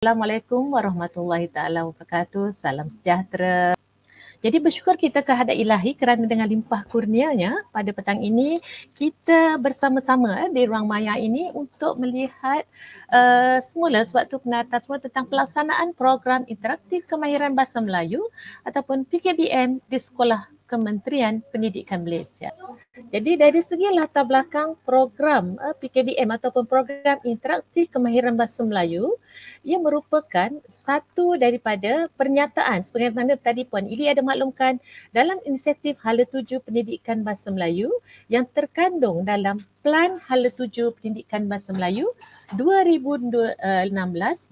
Assalamualaikum warahmatullahi taala wabarakatuh. Salam sejahtera. Jadi bersyukur kita kehadrat ilahi kerana dengan limpah kurnianya pada petang ini kita bersama-sama di ruang maya ini untuk melihat semula sewaktu penata semua tentang pelaksanaan program interaktif kemahiran bahasa Melayu ataupun PKBM di Sekolah Kementerian Pendidikan Malaysia. Jadi dari segi latar belakang program PKBM ataupun program interaktif kemahiran bahasa Melayu, ia merupakan satu daripada pernyataan sebagaimana tadi Puan Ili ada maklumkan dalam inisiatif Hala Tuju Pendidikan Bahasa Melayu yang terkandung dalam Plan Hala Tuju Pendidikan Bahasa Melayu 2016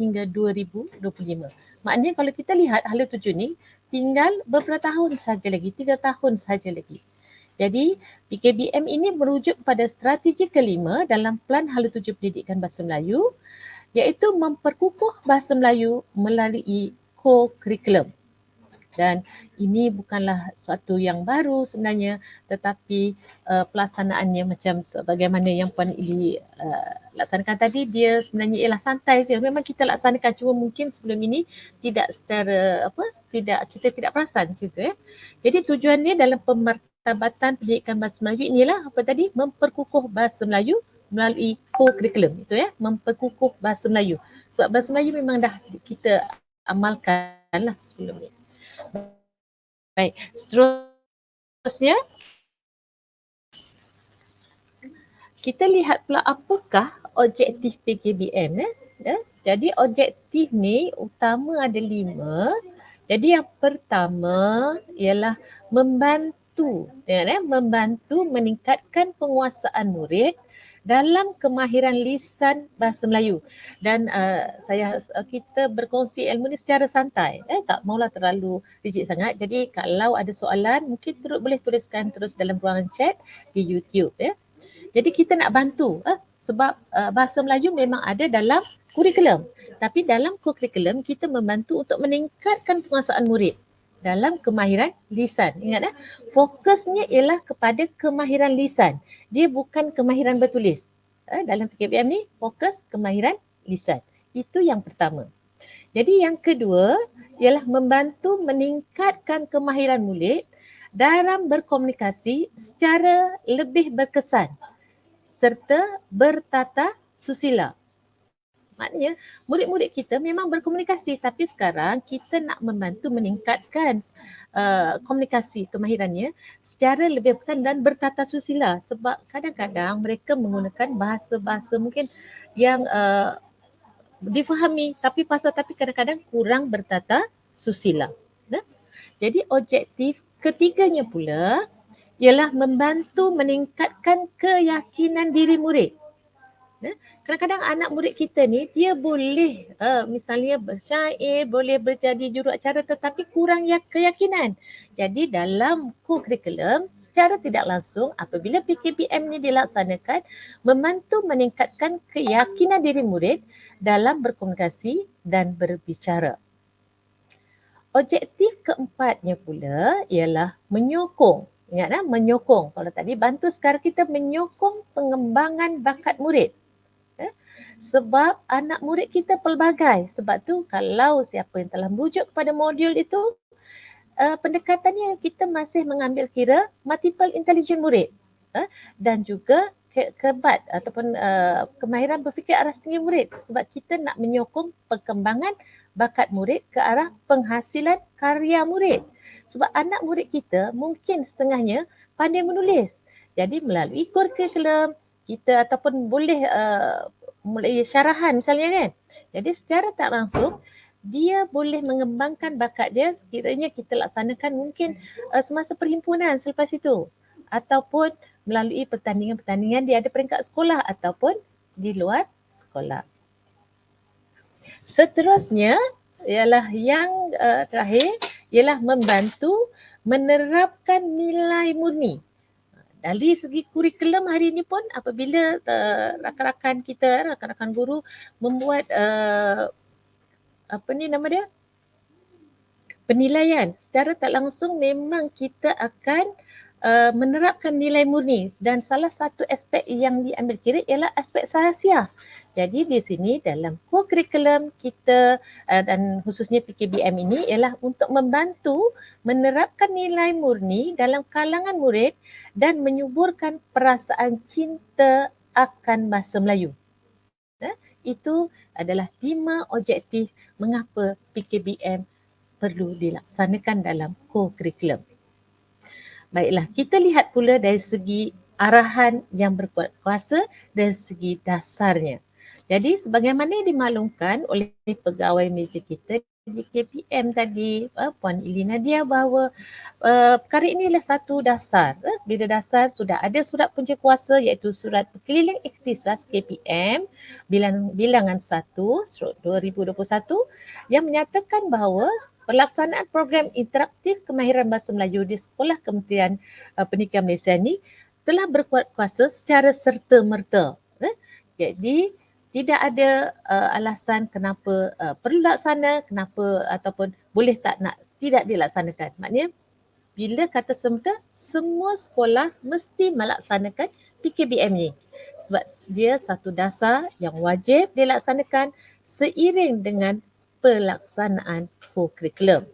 hingga 2025. Maknanya kalau kita lihat Hala Tuju ni tinggal beberapa tahun sahaja lagi, 3 tahun sahaja lagi. Jadi PKBM ini merujuk pada strategi kelima dalam Plan Hala Tuju Pendidikan Bahasa Melayu iaitu memperkukuh bahasa Melayu melalui co-curriculum. Dan ini bukanlah suatu yang baru sebenarnya tetapi pelaksanaannya macam sebagaimana yang Puan Ili laksanakan tadi dia sebenarnya ialah santai je. Memang kita laksanakan cuma mungkin sebelum ini tidak secara kita tidak perasan macam tu ya. Jadi tujuannya dalam Tabatan Pendidikan Bahasa Melayu inilah apa tadi memperkukuh bahasa Melayu melalui co-curriculum itu ya, memperkukuh bahasa Melayu. Sebab bahasa Melayu memang dah kita amalkanlah sebelum ni. Baik, seterusnya kita lihat pula apakah objektif PKBM Jadi objektif ni utama ada 5. Jadi yang pertama ialah membantu meningkatkan penguasaan murid dalam kemahiran lisan bahasa Melayu. Dan kita berkongsi ilmu ni secara santai. Tak maulah terlalu rigid sangat. Jadi kalau ada soalan mungkin boleh tuliskan terus dalam ruangan chat di YouTube ya. Jadi kita nak bantu sebab bahasa Melayu memang ada dalam kurikulum. Tapi dalam kurikulum kita membantu untuk meningkatkan penguasaan murid dalam kemahiran lisan. Ingat fokusnya ialah kepada kemahiran lisan. Dia bukan kemahiran bertulis. Dalam PKBM ni fokus kemahiran lisan. Itu yang pertama. Jadi yang kedua ialah membantu meningkatkan kemahiran murid dalam berkomunikasi secara lebih berkesan serta bertata susila. Maknanya murid-murid kita memang berkomunikasi tapi sekarang kita nak membantu meningkatkan komunikasi kemahirannya secara lebih besar dan bertata susila sebab kadang-kadang mereka menggunakan bahasa-bahasa mungkin yang difahami tapi kadang-kadang kurang bertata susila. Jadi objektif ketiganya pula ialah membantu meningkatkan keyakinan diri murid. Kadang-kadang anak murid kita ni dia boleh misalnya bersyair, boleh berjadi juruacara tetapi kurang keyakinan. Jadi dalam kurikulum secara tidak langsung apabila PKBM ni dilaksanakan membantu meningkatkan keyakinan diri murid dalam berkomunikasi dan berbicara. Objektif keempatnya pula ialah menyokong. Ingat menyokong. Kalau tadi bantu sekarang kita menyokong pengembangan bakat murid. Sebab anak murid kita pelbagai. Sebab tu kalau siapa yang telah merujuk kepada modul itu, pendekatannya kita masih mengambil kira multiple intelligence murid dan juga kebat ataupun kemahiran berfikir aras tinggi murid. Sebab kita nak menyokong perkembangan bakat murid ke arah penghasilan karya murid. Sebab anak murid kita mungkin setengahnya pandai menulis. Jadi melalui kurikulum kita ataupun boleh mulai syarahan misalnya kan. Jadi secara tak langsung dia boleh mengembangkan bakat dia sekiranya kita laksanakan mungkin semasa perhimpunan selepas itu ataupun melalui pertandingan-pertandingan di ada peringkat sekolah ataupun di luar sekolah. Seterusnya ialah yang terakhir ialah membantu menerapkan nilai murni. Dari segi kurikulum hari ini pun apabila rakan-rakan kita, rakan-rakan guru membuat penilaian secara tak langsung memang kita akan menerapkan nilai murni, dan salah satu aspek yang diambil kira ialah aspek sahasiah. Jadi di sini dalam co-curriculum kita dan khususnya PKBM ini ialah untuk membantu menerapkan nilai murni dalam kalangan murid dan menyuburkan perasaan cinta akan bahasa Melayu. Itu adalah 5 objektif mengapa PKBM perlu dilaksanakan dalam co-curriculum. Baiklah, kita lihat pula dari segi arahan yang berkuat kuasa dari segi dasarnya. Jadi sebagaimana dimaklumkan oleh pegawai meja kita di KPM tadi, Puan Ili Nadia, bahawa perkara ini adalah satu dasar. Bila dasar sudah ada surat punca kuasa iaitu surat Keliling Ikhtisas KPM bilangan 1 2021 yang menyatakan bahawa pelaksanaan program interaktif kemahiran bahasa Melayu di Sekolah Kementerian Pendidikan Malaysia ni telah berkuat kuasa secara serta-merta. Jadi tidak ada alasan kenapa perlu laksana, kenapa ataupun boleh tak nak tidak dilaksanakan. Maknanya bila kata semata, semua sekolah mesti melaksanakan PKBM ni. Sebab dia satu dasar yang wajib dilaksanakan seiring dengan pelaksanaan co-curriculum.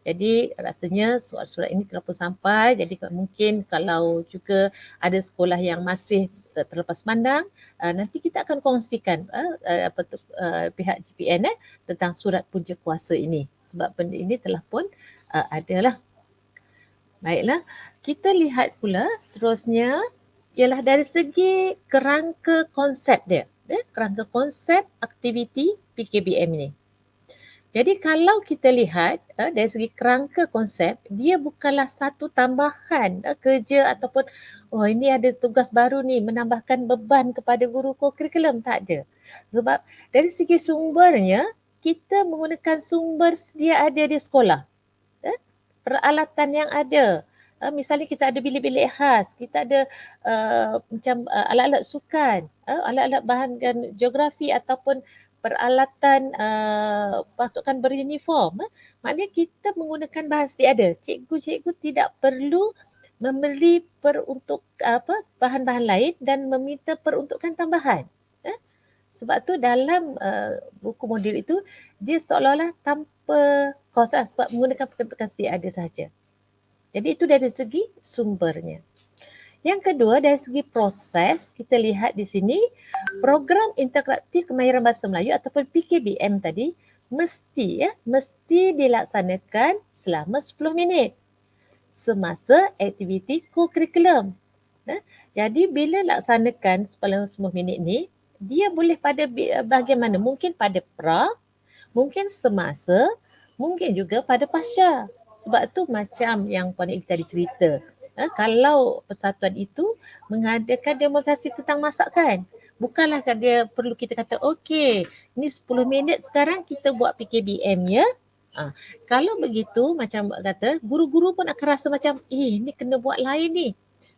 Jadi rasanya surat-surat ini terlalu sampai. Jadi mungkin kalau juga ada sekolah yang masih terlepas pandang, nanti kita akan kongsikan pihak GPN tentang surat punca kuasa ini. Sebab benda ini telah pun adalah. Baiklah, kita lihat pula seterusnya ialah dari segi kerangka konsep dia. Kerangka konsep aktiviti PKBM ini. Jadi kalau kita lihat dari segi kerangka konsep, dia bukanlah satu tambahan kerja ataupun ini ada tugas baru ni menambahkan beban kepada guru co-curriculum, tak ada. Sebab dari segi sumbernya, kita menggunakan sumber sedia ada di sekolah. Peralatan yang ada. Misalnya kita ada bilik-bilik khas, kita ada macam alat-alat sukan, alat-alat bahan geografi ataupun peralatan pasukan beruniform. Maknanya kita menggunakan bahan sedia ada. Cikgu-cikgu tidak perlu memberi bahan-bahan lain dan meminta peruntukan tambahan. Sebab tu dalam buku modul itu dia seolah-olah tanpa kos sebab menggunakan peruntukan sedia ada sahaja. Jadi itu dari segi sumbernya. Yang kedua dari segi proses, kita lihat di sini program interaktif kemahiran bahasa Melayu ataupun PKBM tadi mesti dilaksanakan selama 10 minit semasa aktiviti co-curriculum. Jadi bila laksanakan selama 10 minit ni, dia boleh pada bahagian mana? Mungkin pada pra, mungkin semasa, mungkin juga pada pasca. Sebab tu macam yang Puan Ili tadi cerita. Kalau persatuan itu mengadakan demonstrasi tentang masakan, bukanlah dia perlu kita kata okey, ni 10 minit sekarang kita buat PKBM ya. Kalau begitu macam kata guru-guru pun akan rasa macam ni kena buat lain ni.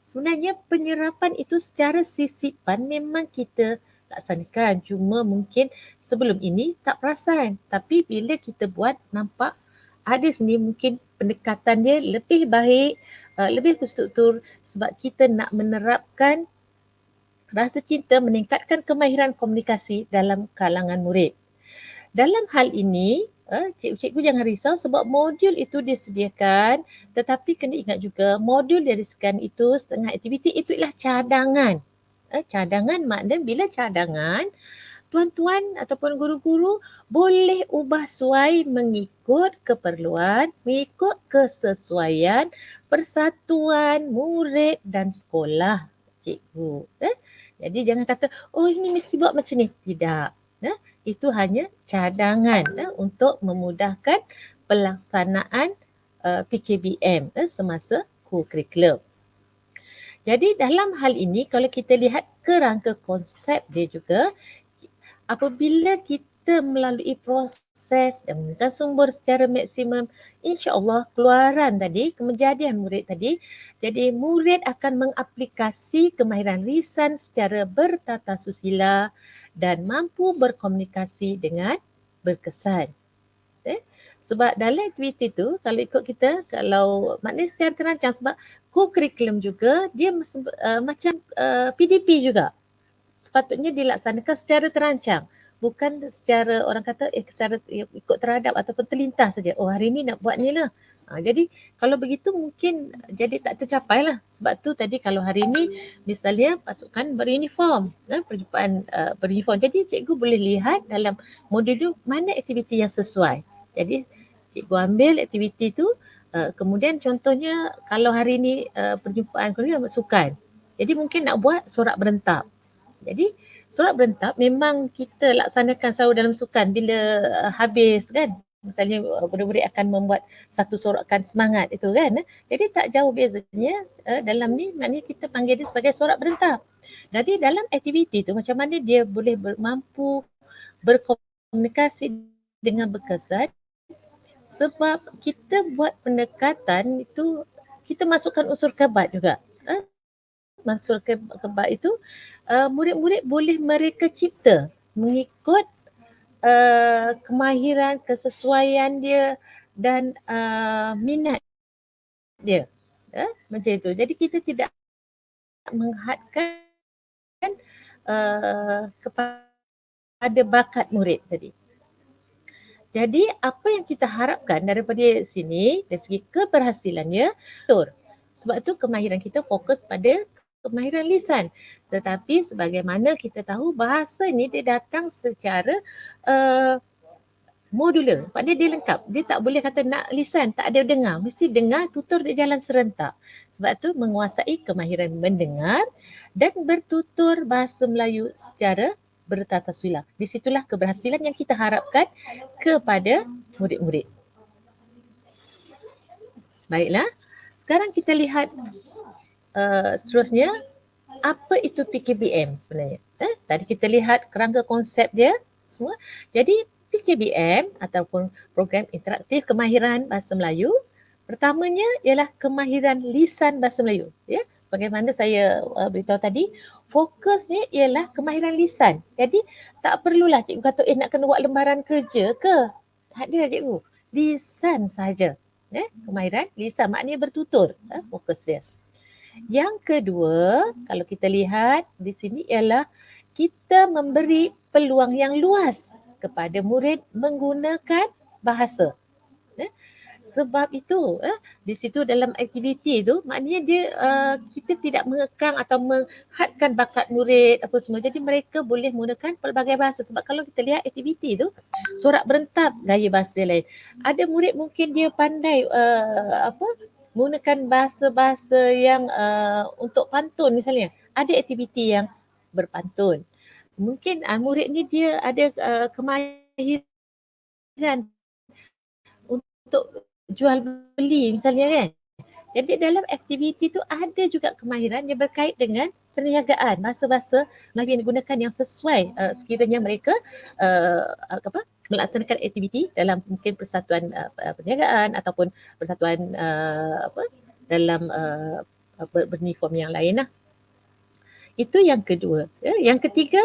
Sebenarnya penyerapan itu secara sisipan memang kita laksanakan, cuma mungkin sebelum ini tak perasan, tapi bila kita buat nampak ada sini mungkin pendekatan dia lebih baik, lebih berstruktur sebab kita nak menerapkan rasa cinta, meningkatkan kemahiran komunikasi dalam kalangan murid. Dalam hal ini, cikgu-cikgu jangan risau sebab modul itu disediakan, tetapi kena ingat juga modul yang disediakan itu setengah aktiviti itu ialah cadangan. Cadangan makna bila cadangan, tuan-tuan ataupun guru-guru boleh ubah suai mengikut keperluan, mengikut kesesuaian persatuan murid dan sekolah cikgu. Jadi jangan kata, ini mesti buat macam ni. Tidak. Itu hanya cadangan untuk memudahkan pelaksanaan PKBM semasa co-curriculum. Jadi dalam hal ini kalau kita lihat kerangka konsep dia juga, apabila kita melalui proses dan menggunakan sumber secara maksimum, insya-Allah keluaran tadi, kejadian murid tadi, jadi murid akan mengaplikasi kemahiran lisan secara bertata susila dan mampu berkomunikasi dengan berkesan. Sebab dalam aktiviti tu kalau ikut kita, kalau maknanya secara terancang sebab co-curriculum juga dia macam PDP juga. Sepatutnya dilaksanakan secara terancang. Bukan secara orang kata secara ikut terhadap ataupun terlintas saja. Oh hari ni nak buat ni lah. Jadi kalau begitu mungkin jadi tak tercapai lah. Sebab tu tadi kalau hari ni misalnya pasukan beruniform, perjumpaan beruniform. Jadi cikgu boleh lihat dalam modul tu mana aktiviti yang sesuai. Jadi cikgu ambil aktiviti tu, kemudian contohnya kalau hari ni perjumpaan keluarga sukan. Jadi mungkin nak buat sorak berentap. Jadi sorak berentap memang kita laksanakan selalu dalam sukan bila habis kan. Misalnya murid-murid akan membuat satu sorakan semangat itu kan. Jadi tak jauh bezanya dalam ni maknanya kita panggil dia sebagai sorak berentap. Jadi dalam aktiviti tu macam mana dia boleh mampu berkomunikasi dengan berkesan sebab kita buat pendekatan itu kita masukkan unsur kebat juga. Masuk kebat itu murid-murid boleh mereka cipta mengikut kemahiran, kesesuaian dia dan minat dia. Macam itu. Jadi kita tidak menghadkan kepada bakat murid tadi. Jadi apa yang kita harapkan daripada sini dari segi keberhasilannya, betul. Sebab tu kemahiran kita fokus pada kemahiran lisan. Tetapi sebagaimana kita tahu bahasa ni dia datang secara modular. Maknanya dia lengkap. Dia tak boleh kata nak lisan, tak ada dengar. Mesti dengar, tutur dia jalan serentak. Sebab tu menguasai kemahiran mendengar dan bertutur bahasa Melayu secara bertata sila. Di situlah keberhasilan yang kita harapkan kepada murid-murid. Baiklah, sekarang kita lihat seterusnya apa itu PKBM sebenarnya. Tadi kita lihat kerangka konsep dia semua. Jadi PKBM ataupun program interaktif kemahiran bahasa Melayu, pertamanya ialah kemahiran lisan bahasa Melayu. Ya, sebagaimana saya beritahu tadi, fokusnya ialah kemahiran lisan. Jadi tak perlulah cikgu kata nak kena buat lembaran kerja ke. Tak ada cikgu. Lisan saja. Kemahiran lisan maknanya bertutur. Fokus dia. Yang kedua, kalau kita lihat di sini ialah kita memberi peluang yang luas kepada murid menggunakan bahasa. Sebab itu di situ dalam aktiviti tu maknanya dia kita tidak mengekang atau menghadkan bakat murid apa semua. Jadi mereka boleh menggunakan pelbagai bahasa. Sebab kalau kita lihat aktiviti tu sorak berentap gaya bahasa lain. Ada murid mungkin dia pandai menggunakan bahasa-bahasa yang untuk pantun misalnya. Ada aktiviti yang berpantun. Mungkin murid ni dia ada kemahiran untuk jual beli misalnya kan. Jadi dalam aktiviti tu ada juga kemahiran yang berkait dengan perniagaan, bahasa-bahasa Melayu yang digunakan yang sesuai sekiranya mereka melaksanakan aktiviti dalam mungkin persatuan perniagaan ataupun persatuan dalam beruniform yang lain lah. Itu yang kedua. Yang ketiga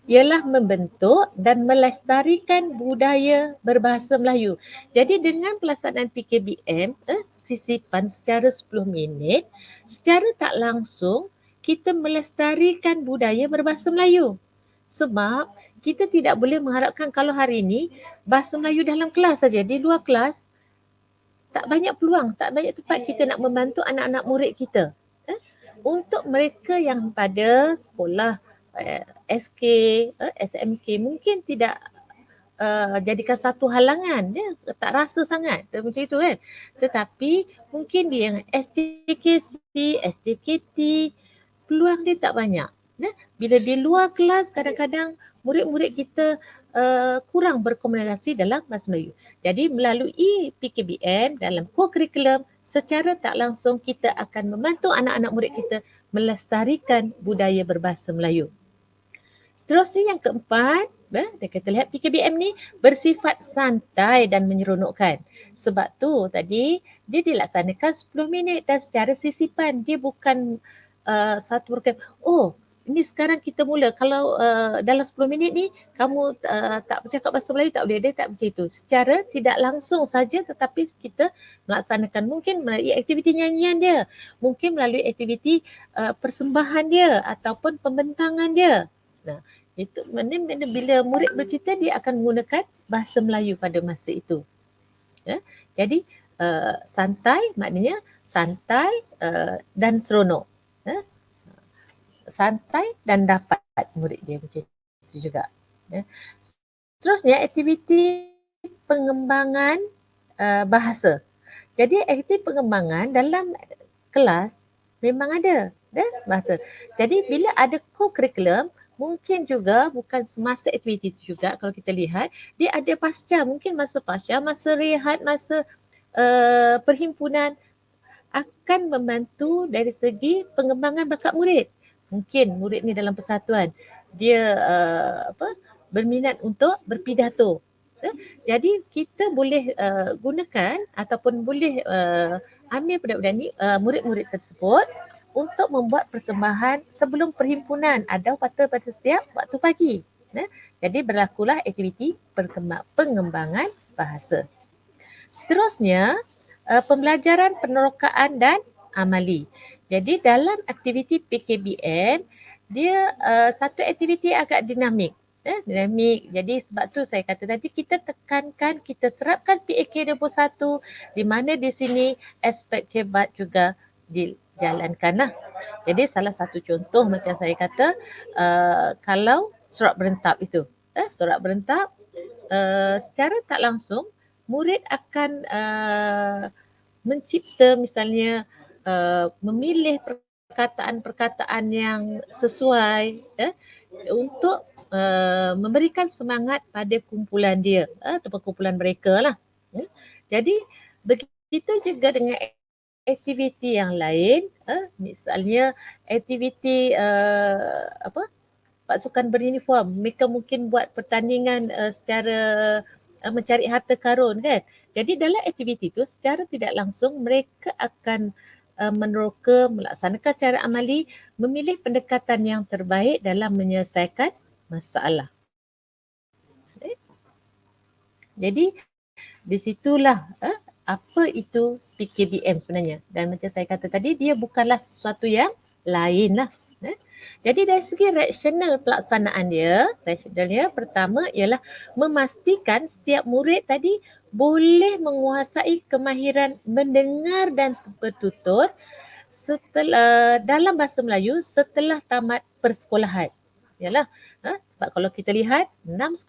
ialah membentuk dan melestarikan budaya berbahasa Melayu. Jadi dengan pelaksanaan PKBM, sisipan secara 10 minit, secara tak langsung kita melestarikan budaya berbahasa Melayu. Sebab kita tidak boleh mengharapkan kalau hari ini bahasa Melayu dalam kelas saja, di luar kelas tak banyak peluang, tak banyak tempat kita nak membantu anak-anak murid kita. Untuk mereka yang pada sekolah SK, SMK mungkin tidak jadikan satu halangan, dia tak rasa sangat macam itu kan. Tetapi mungkin dia yang SJKC, SJKT, peluang dia tak banyak. Bila di luar kelas kadang-kadang murid-murid kita kurang berkomunikasi dalam bahasa Melayu. Jadi melalui PKBM dalam co-curriculum secara tak langsung kita akan membantu anak-anak murid kita melestarikan budaya berbahasa Melayu. Seterusnya yang keempat, kita lihat PKBM ni bersifat santai dan menyeronokkan. Sebab tu tadi dia dilaksanakan 10 minit dan secara sisipan. Dia bukan satu program. ini sekarang kita mula. Kalau dalam 10 minit ni kamu tak bercakap bahasa Melayu tak boleh. Dia tak macam itu. Secara tidak langsung saja tetapi kita melaksanakan mungkin melalui aktiviti nyanyian dia. Mungkin melalui aktiviti persembahan dia ataupun pembentangan dia. Nah, itu bila murid bercerita dia akan menggunakan bahasa Melayu pada masa itu. Ya. Jadi santai maknanya santai dan seronok. Ya. Santai dan dapat murid dia macam itu juga. Ya. Seterusnya aktiviti pengembangan bahasa. Jadi aktiviti pengembangan dalam kelas memang ada bahasa. Jadi bila ada co-curriculum, mungkin juga bukan semasa aktiviti itu juga kalau kita lihat, dia ada pasca, mungkin masa pasca, masa rehat, masa perhimpunan akan membantu dari segi pengembangan bakat murid. Mungkin murid ni dalam persatuan dia berminat untuk berpidato. Jadi kita boleh gunakan ataupun boleh ambil budak-budak ni murid-murid tersebut untuk membuat persembahan sebelum perhimpunan atau pada setiap waktu pagi. Jadi berlakulah aktiviti pengembangan bahasa. Seterusnya pembelajaran penerokaan dan amali. Jadi dalam aktiviti PKBM, dia satu aktiviti agak dinamik. Dinamik. Jadi sebab tu saya kata tadi kita tekankan, kita serapkan PAK 21 di mana di sini aspek kebat juga dijalankan lah. Jadi salah satu contoh macam saya kata kalau surat berentap itu. Surat berentap secara tak langsung murid akan mencipta misalnya memilih perkataan-perkataan yang sesuai untuk memberikan semangat pada kumpulan dia atau kumpulan mereka lah. Jadi begitu juga dengan aktiviti yang lain, misalnya aktiviti pasukan beruniform, mereka mungkin buat pertandingan secara mencari harta karun kan. Jadi dalam aktiviti itu secara tidak langsung mereka akan meneroka, melaksanakan secara amali, memilih pendekatan yang terbaik dalam menyelesaikan masalah. Jadi di situlah apa itu PKBM sebenarnya. Dan macam saya kata tadi, dia bukanlah sesuatu yang lain lah. Jadi dari segi rasional pelaksanaan dia, pertama ialah memastikan setiap murid tadi boleh menguasai kemahiran mendengar dan bertutur setelah dalam bahasa Melayu setelah tamat persekolahan. Yalah, sebab kalau kita lihat 6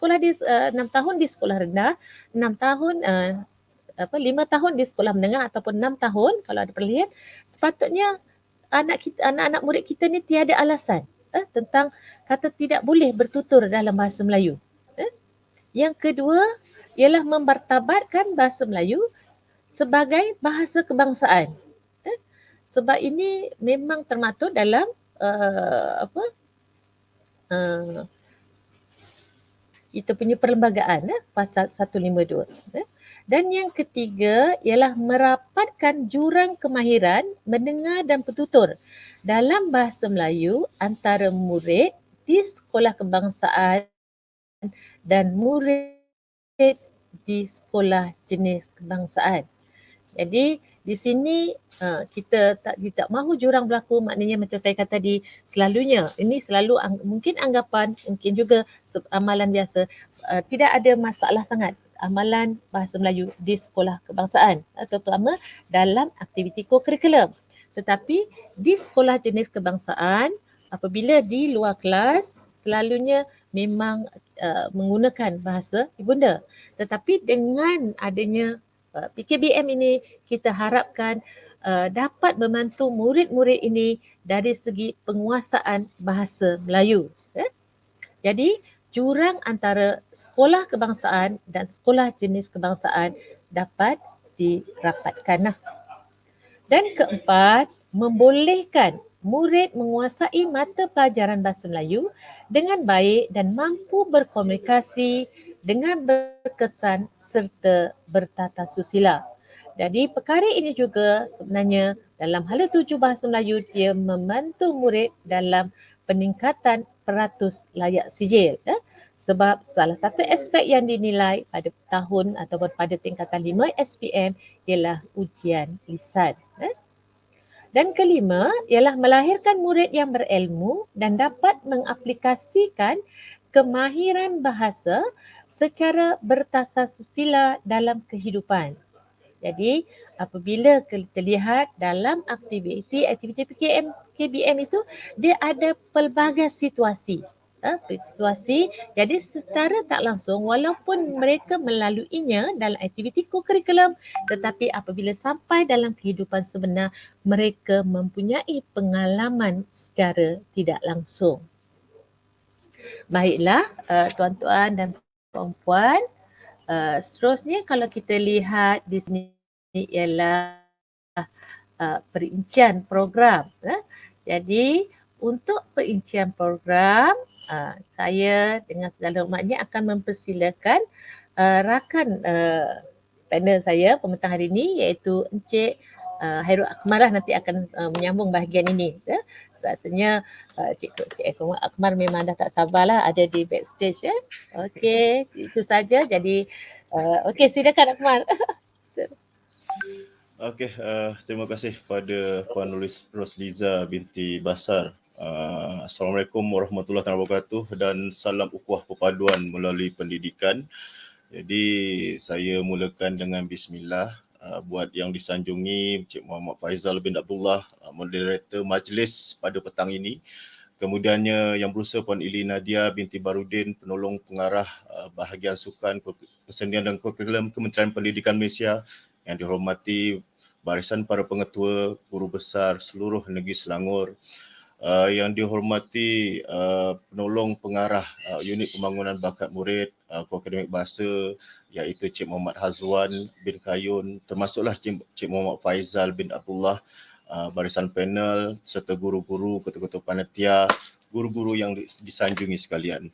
tahun di sekolah rendah, 6 tahun 5 tahun di sekolah menengah ataupun 6 tahun kalau ada perlihat, sepatutnya anak-anak murid kita ni tiada alasan tentang kata tidak boleh bertutur dalam bahasa Melayu. Yang kedua ialah memartabatkan bahasa Melayu sebagai bahasa kebangsaan. Sebab ini memang termaktub dalam kita punya perlembagaan pasal 152. Dan yang ketiga ialah merapatkan jurang kemahiran mendengar dan bertutur dalam bahasa Melayu antara murid di sekolah kebangsaan dan murid di sekolah jenis kebangsaan. Jadi di sini kita tak mahu jurang berlaku, maknanya macam saya kata tadi, selalunya ini selalu mungkin anggapan, mungkin juga amalan biasa, tidak ada masalah sangat amalan bahasa Melayu di sekolah kebangsaan, terutama dalam aktiviti co-curriculum. Tetapi di sekolah jenis kebangsaan, apabila di luar kelas, selalunya memang menggunakan bahasa ibunda. Tetapi dengan adanya PKBM ini, kita harapkan dapat membantu murid-murid ini dari segi penguasaan bahasa Melayu. Jadi jurang antara sekolah kebangsaan dan sekolah jenis kebangsaan dapat dirapatkan. Dan keempat, membolehkan murid menguasai mata pelajaran bahasa Melayu dengan baik dan mampu berkomunikasi dengan berkesan serta bertata susila. Jadi perkara ini juga sebenarnya dalam hala tuju bahasa Melayu dia membantu murid dalam peningkatan peratus layak sijil. Sebab salah satu aspek yang dinilai pada tahun ataupun pada tingkatan 5 SPM ialah ujian lisan. Dan kelima ialah melahirkan murid yang berilmu dan dapat mengaplikasikan kemahiran bahasa secara bertasasusila dalam kehidupan. Jadi apabila kita lihat dalam aktiviti PKM, KBM itu dia ada pelbagai situasi. Situasi, jadi secara tak langsung walaupun mereka melaluinya dalam aktiviti co-curriculum, tetapi apabila sampai dalam kehidupan sebenar mereka mempunyai pengalaman secara tidak langsung. Baiklah tuan-tuan dan puan-puan, seterusnya kalau kita lihat di sini ialah perincian program. Jadi untuk perincian program, saya dengan segala hormatnya akan mempersilakan rakan panel saya pembentang hari ini iaitu Encik Hairul Akmar lah nanti akan menyambung bahagian ini. Rasanya Cik Akmar memang dah tak sabarlah ada di backstage. Okey, itu saja. Jadi okey, silakan Akmar. Okey, terima kasih kepada Puan Rosliza binti Basar. Assalamualaikum warahmatullahi wabarakatuh dan salam ukhuwah perpaduan melalui pendidikan. Jadi saya mulakan dengan bismillah. Buat yang disanjungi Encik Muhammad Faizal bin Abdullah, moderator majlis pada petang ini. Kemudiannya yang berusaha Puan Ili Nadia binti Barudin, penolong pengarah bahagian sukan, kesenian dan kurikulum Kementerian Pendidikan Malaysia. Yang dihormati barisan para pengetua, guru besar seluruh negeri Selangor. Yang dihormati penolong pengarah unit pembangunan bakat murid akademik bahasa iaitu Cik Muhammad Hazwan bin Kayun, termasuklah Cik Muhammad Faizal bin Abdullah, barisan panel serta guru-guru, ketua-ketua panitia, guru-guru yang disanjungi sekalian.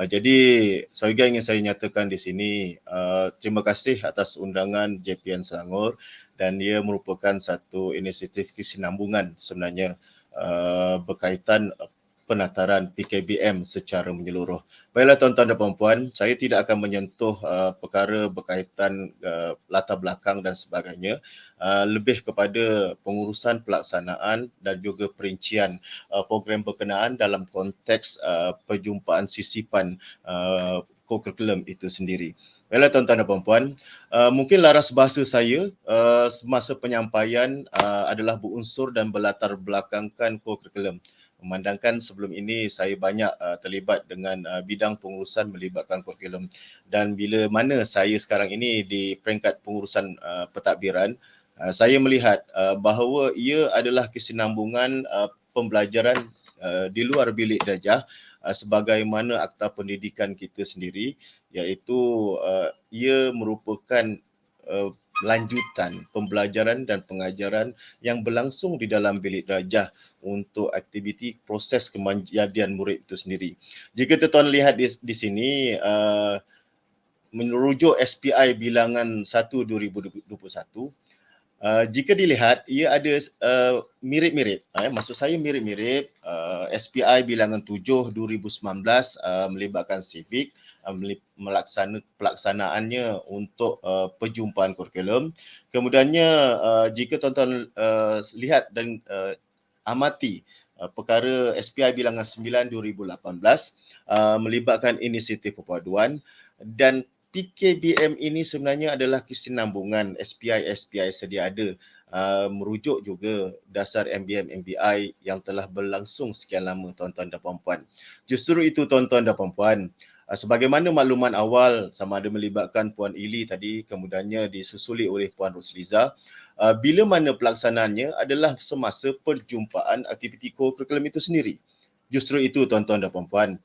Jadi saya ingin saya nyatakan di sini terima kasih atas undangan JPN Selangor dan ia merupakan satu inisiatif kesinambungan sebenarnya berkaitan penataran PKBM secara menyeluruh. Baiklah tuan-tuan dan puan-puan, saya tidak akan menyentuh perkara berkaitan latar belakang dan sebagainya, lebih kepada pengurusan pelaksanaan dan juga perincian program berkenaan dalam konteks perjumpaan sisipan co-curriculum itu sendiri. Baiklah tuan-tuan dan puan-puan, mungkin laras bahasa saya semasa penyampaian adalah berunsur dan berlatar belakangkan co-curriculum. Memandangkan sebelum ini saya banyak terlibat dengan bidang pengurusan melibatkan kurikulum dan bila mana saya sekarang ini di peringkat pengurusan pentadbiran, saya melihat bahawa ia adalah kesinambungan pembelajaran di luar bilik darjah sebagaimana Akta Pendidikan kita sendiri, iaitu ia merupakan lanjutan pembelajaran dan pengajaran yang berlangsung di dalam bilik darjah untuk aktiviti proses kemanjadian murid itu sendiri. Jika tuan-tuan lihat di sini, merujuk SPI bilangan 1 2021, jika dilihat ia ada mirip-mirip, maksud saya mirip-mirip SPI bilangan 7 2019 melibatkan civic, pelaksanaannya untuk perjumpaan kurikulum. Kemudiannya jika tuan-tuan lihat dan amati perkara SPI bilangan 9 2018 melibatkan inisiatif perpaduan dan PKBM ini sebenarnya adalah kesinambungan SPI sedia ada, merujuk juga dasar MBM MBI yang telah berlangsung sekian lama tuan-tuan dan puan-puan. Justru itu tuan-tuan dan puan-puan, sebagaimana makluman awal sama ada melibatkan Puan Ili tadi, kemudiannya disusuli oleh Puan Rosliza, bila mana pelaksanaannya adalah semasa perjumpaan aktiviti co-curriculum itu sendiri. Justru itu tuan-tuan dan puan-puan,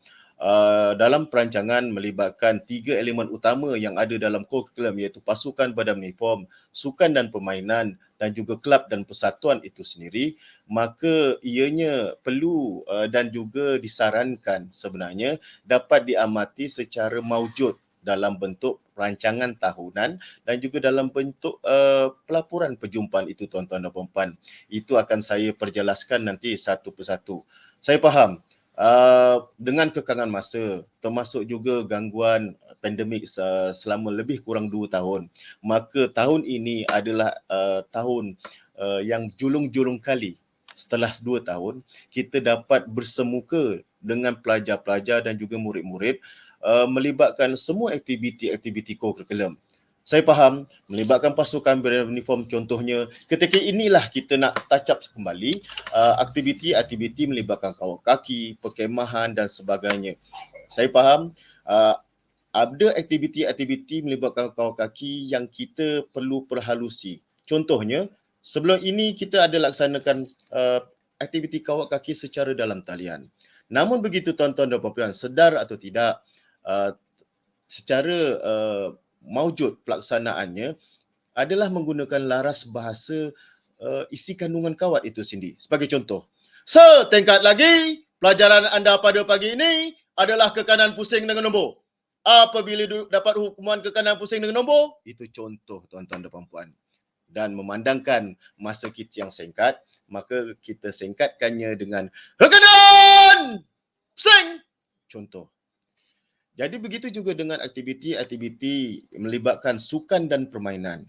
dalam perancangan melibatkan 3 elemen utama yang ada dalam kurikulum iaitu pasukan badan uniform, sukan dan permainan dan juga kelab dan persatuan itu sendiri, maka ianya perlu dan juga disarankan sebenarnya dapat diamati secara maujud dalam bentuk rancangan tahunan dan juga dalam bentuk pelaporan perjumpaan itu tuan-tuan dan puan-puan. Itu akan saya perjelaskan nanti satu persatu. Saya faham dengan kekangan masa, termasuk juga gangguan pandemik selama lebih kurang 2 tahun, maka tahun ini adalah tahun yang julung-julung kali setelah 2 tahun kita dapat bersemuka dengan pelajar-pelajar dan juga murid-murid melibatkan semua aktiviti-aktiviti co-curriculum. Saya faham melibatkan pasukan beruniform contohnya, ketika inilah kita nak touch up kembali aktiviti-aktiviti melibatkan kawal kaki, perkemahan dan sebagainya. Saya faham ada aktiviti-aktiviti melibatkan kawal kaki yang kita perlu perhalusi. Contohnya, sebelum ini kita ada laksanakan aktiviti kawal kaki secara dalam talian. Namun begitu tuan-tuan dan puan-puan, sedar atau tidak, secara maujud pelaksanaannya adalah menggunakan laras bahasa isi kandungan kawat itu sendiri. Sebagai contoh, setingkat lagi pelajaran anda pada pagi ini adalah kekanan pusing dengan nombor. Apabila dapat hukuman kekanan pusing dengan nombor, itu contoh tuan-tuan dan puan-puan. Dan memandangkan masa kita yang singkat, maka kita singkatkannya dengan kekanan pusing. Contoh. Jadi begitu juga dengan aktiviti-aktiviti melibatkan sukan dan permainan.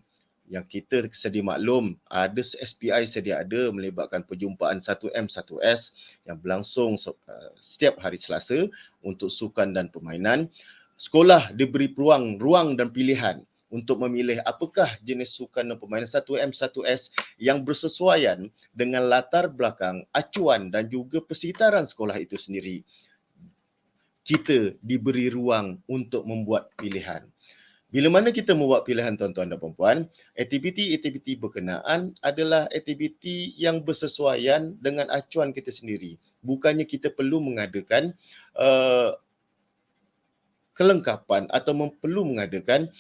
Yang kita sedia maklum, ada SPI sedia ada melibatkan perjumpaan 1M1S yang berlangsung setiap hari Selasa untuk sukan dan permainan. Sekolah diberi ruang dan pilihan untuk memilih apakah jenis sukan dan permainan 1M1S yang bersesuaian dengan latar belakang, acuan dan juga persekitaran sekolah itu sendiri. Kita diberi ruang untuk membuat pilihan. Bila mana kita membuat pilihan tuan-tuan dan puan-puan, aktiviti-aktiviti berkenaan adalah aktiviti yang bersesuaian dengan acuan kita sendiri. Bukannya kita perlu mengadakan kelengkapan atau perlu mengadakan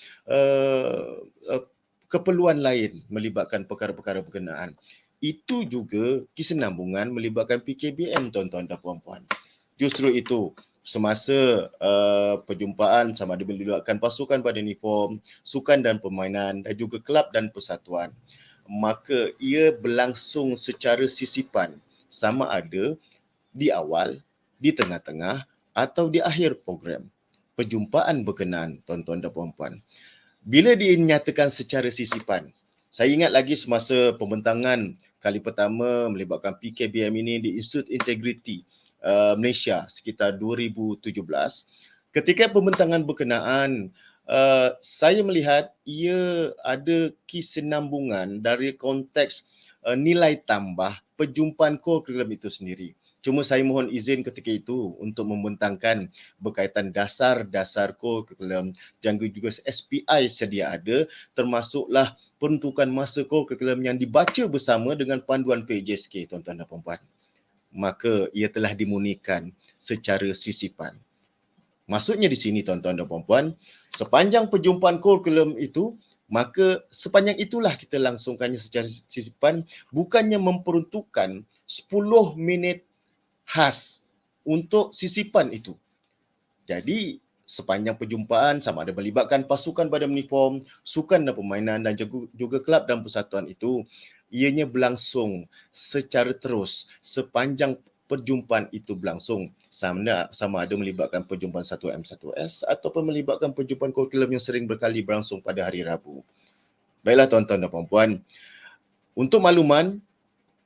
keperluan lain melibatkan perkara-perkara berkenaan. Itu juga kesinambungan melibatkan PKBM tuan-tuan dan puan-puan. Justru itu, semasa perjumpaan sama ada melibatkan pasukan pada uniform, sukan dan permainan dan juga kelab dan persatuan, maka ia berlangsung secara sisipan sama ada di awal, di tengah-tengah atau di akhir program. Perjumpaan berkenaan tuan-tuan dan puan-puan. Bila dinyatakan secara sisipan, saya ingat lagi semasa pembentangan kali pertama melibatkan PKBM ini di Institut Integriti Malaysia sekitar 2017. Ketika pembentangan berkenaan, saya melihat ia ada kesinambungan dari konteks nilai tambah perjumpaan co-curriculum itu sendiri. Cuma saya mohon izin ketika itu untuk membentangkan berkaitan dasar-dasar co-curriculum dan juga SPI sedia ada, termasuklah peruntukan masa co-curriculum yang dibaca bersama dengan panduan PJSK, tuan-tuan dan puan-puan. Maka ia telah dimunikan secara sisipan. Maksudnya di sini tuan-tuan dan puan-puan, sepanjang perjumpaan kurikulum itu, maka sepanjang itulah kita langsungkannya secara sisipan, bukannya memperuntukkan 10 minit khas untuk sisipan itu. Jadi sepanjang perjumpaan sama ada melibatkan pasukan badan uniform, sukan dan permainan dan juga kelab dan persatuan itu, ianya berlangsung secara terus sepanjang perjumpaan itu berlangsung, sama ada melibatkan perjumpaan 1M1S ataupun melibatkan perjumpaan kurikulum yang sering berkali berlangsung pada hari Rabu. Baiklah tuan-tuan dan puan-puan, untuk makluman,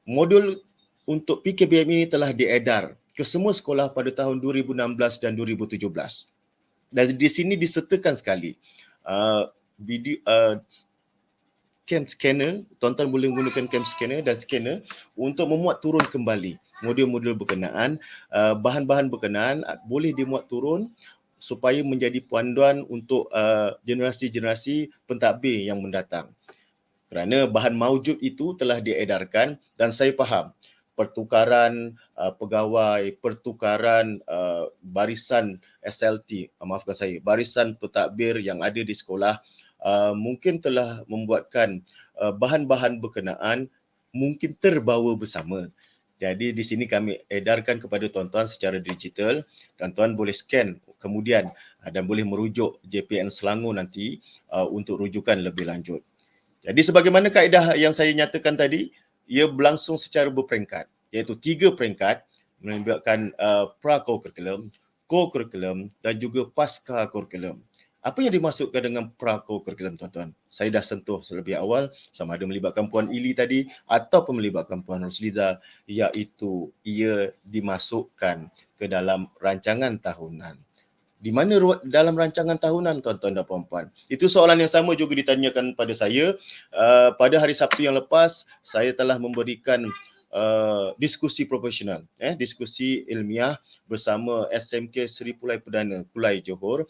modul untuk PKBM ini telah diedar ke semua sekolah pada tahun 2016 dan 2017. Dan di sini disertakan sekali video cam scanner, tuan-tuan boleh menggunakan cam scanner dan scanner untuk memuat turun kembali modul-modul berkenaan, bahan-bahan berkenaan boleh dimuat turun supaya menjadi panduan untuk generasi-generasi pentadbir yang mendatang. Kerana bahan maujud itu telah diedarkan dan saya faham pertukaran pegawai, pertukaran barisan SLT, maafkan saya, barisan pentadbir yang ada di sekolah mungkin telah membuatkan bahan-bahan berkenaan mungkin terbawa bersama. Jadi di sini kami edarkan kepada tuan-tuan secara digital. Tuan-tuan boleh scan kemudian dan boleh merujuk JPN Selangor nanti untuk rujukan lebih lanjut. Jadi sebagaimana kaedah yang saya nyatakan tadi, ia berlangsung secara berperingkat, iaitu 3 peringkat melibatkan pra-curriculum, co-curriculum dan juga pasca-curriculum. Apa yang dimaksudkan dengan pra-curriculum, tuan-tuan? Saya dah sentuh lebih awal, sama ada melibatkan Puan Ili tadi ataupun melibatkan Puan Rosliza, iaitu ia dimasukkan ke dalam rancangan tahunan. Di mana dalam rancangan tahunan, tuan-tuan dan puan-puan? Itu soalan yang sama juga ditanyakan pada saya. Pada hari Sabtu yang lepas, saya telah memberikan diskusi profesional, diskusi ilmiah bersama SMK Seri Pulai Perdana Kulai Johor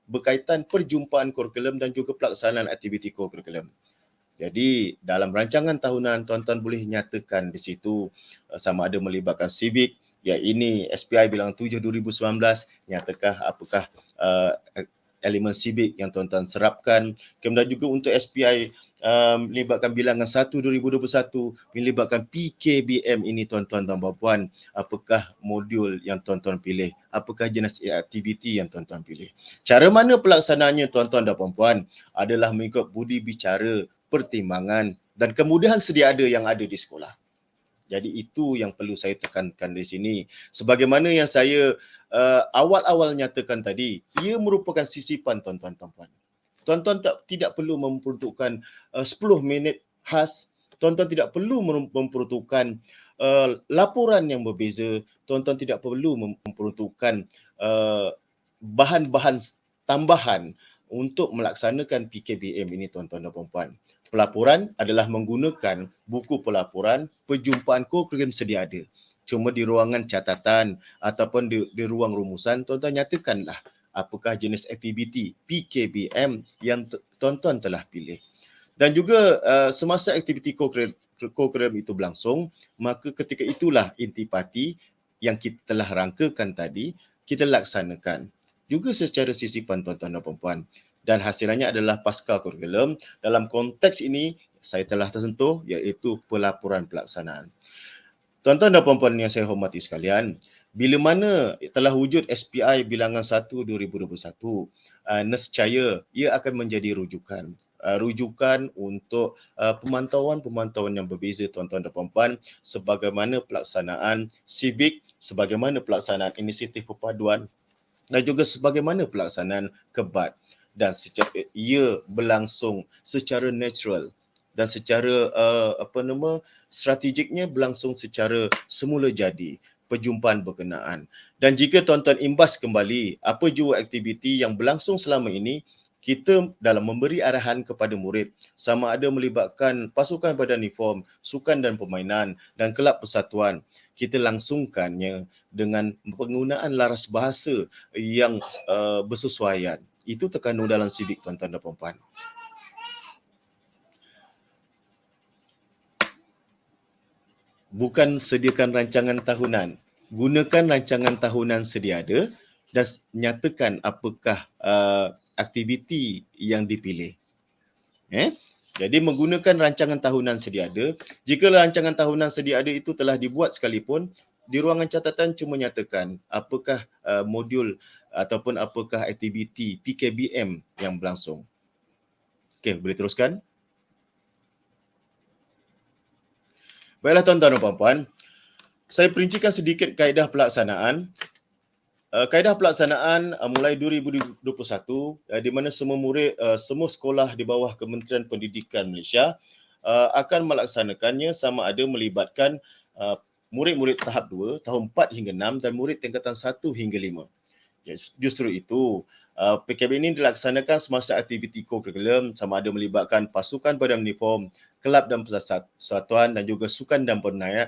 berkaitan perjumpaan kurikulum dan juga pelaksanaan aktiviti kurikulum. Jadi dalam rancangan tahunan, tuan-tuan boleh nyatakan di situ sama ada melibatkan civic, ya ini SPI bilangan 7 2019, nyatakah apakah elemen civic yang tuan-tuan serapkan. Kemudian juga untuk SPI melibatkan bilangan 1 2021, melibatkan PKBM ini tuan-tuan dan puan-puan, apakah modul yang tuan-tuan pilih, apakah jenis aktiviti yang tuan-tuan pilih. Cara mana pelaksanaannya tuan-tuan dan puan-puan adalah mengikut budi bicara, pertimbangan dan kemudahan sedia ada yang ada di sekolah. Jadi itu yang perlu saya tekankan di sini. Sebagaimana yang saya awal-awal nyatakan tadi, ia merupakan sisipan tuan-tuan dan puan. Tuan-tuan tidak perlu memperuntukkan 10 minit khas. Tuan-tuan tidak perlu memperuntukkan laporan yang berbeza. Tuan-tuan tidak perlu memperuntukkan bahan-bahan tambahan untuk melaksanakan PKBM ini tuan-tuan dan puan-puan. Pelaporan adalah menggunakan buku pelaporan perjumpaan kurikulum sedia ada. Cuma di ruangan catatan ataupun di ruang rumusan, tuan-tuan nyatakanlah apakah jenis aktiviti PKBM yang tuan-tuan telah pilih. Dan juga semasa aktiviti kurikulum itu berlangsung, maka ketika itulah intipati yang kita telah rangkakan tadi, kita laksanakan. Juga secara sisipan tuan-tuan dan puan-puan. Dan hasilnya adalah pasca kurikulum. Dalam konteks ini, saya telah tersentuh iaitu pelaporan pelaksanaan. Tuan-tuan dan puan-puan yang saya hormati sekalian, bila mana telah wujud SPI bilangan 1 2021, nescaya ia akan menjadi rujukan. Rujukan untuk pemantauan-pemantauan yang berbeza tuan-tuan dan puan-puan sebagaimana pelaksanaan civic, sebagaimana pelaksanaan inisiatif perpaduan dan juga sebagaimana pelaksanaan kebat. Dan ia berlangsung secara natural dan secara strategiknya berlangsung secara semula jadi perjumpaan berkenaan. Dan jika tuan-tuan imbas kembali apa jua aktiviti yang berlangsung selama ini, kita dalam memberi arahan kepada murid sama ada melibatkan pasukan badan uniform, sukan dan permainan dan kelab persatuan, kita langsungkannya dengan penggunaan laras bahasa yang bersesuaian. Itu terkandung dalam civic tuan-tuan dan puan-puan. Bukan sediakan rancangan tahunan. Gunakan rancangan tahunan sedia ada dan nyatakan apakah aktiviti yang dipilih. Jadi menggunakan rancangan tahunan sedia ada. Jika rancangan tahunan sedia ada itu telah dibuat sekalipun, di ruangan catatan cuma nyatakan apakah modul ataupun apakah aktiviti PKBM yang berlangsung. Okey, boleh teruskan? Baiklah tuan-tuan dan puan-puan, saya perincikan sedikit kaedah pelaksanaan. Kaedah pelaksanaan mulai 2021 di mana semua murid, semua sekolah di bawah Kementerian Pendidikan Malaysia akan melaksanakannya sama ada melibatkan murid-murid tahap 2, tahun 4 hingga 6 dan murid tingkatan 1 hingga 5. Justru itu, PKB ini dilaksanakan semasa aktiviti kurikulum sama ada melibatkan pasukan badan uniform, kelab dan persatuan dan juga sukan dan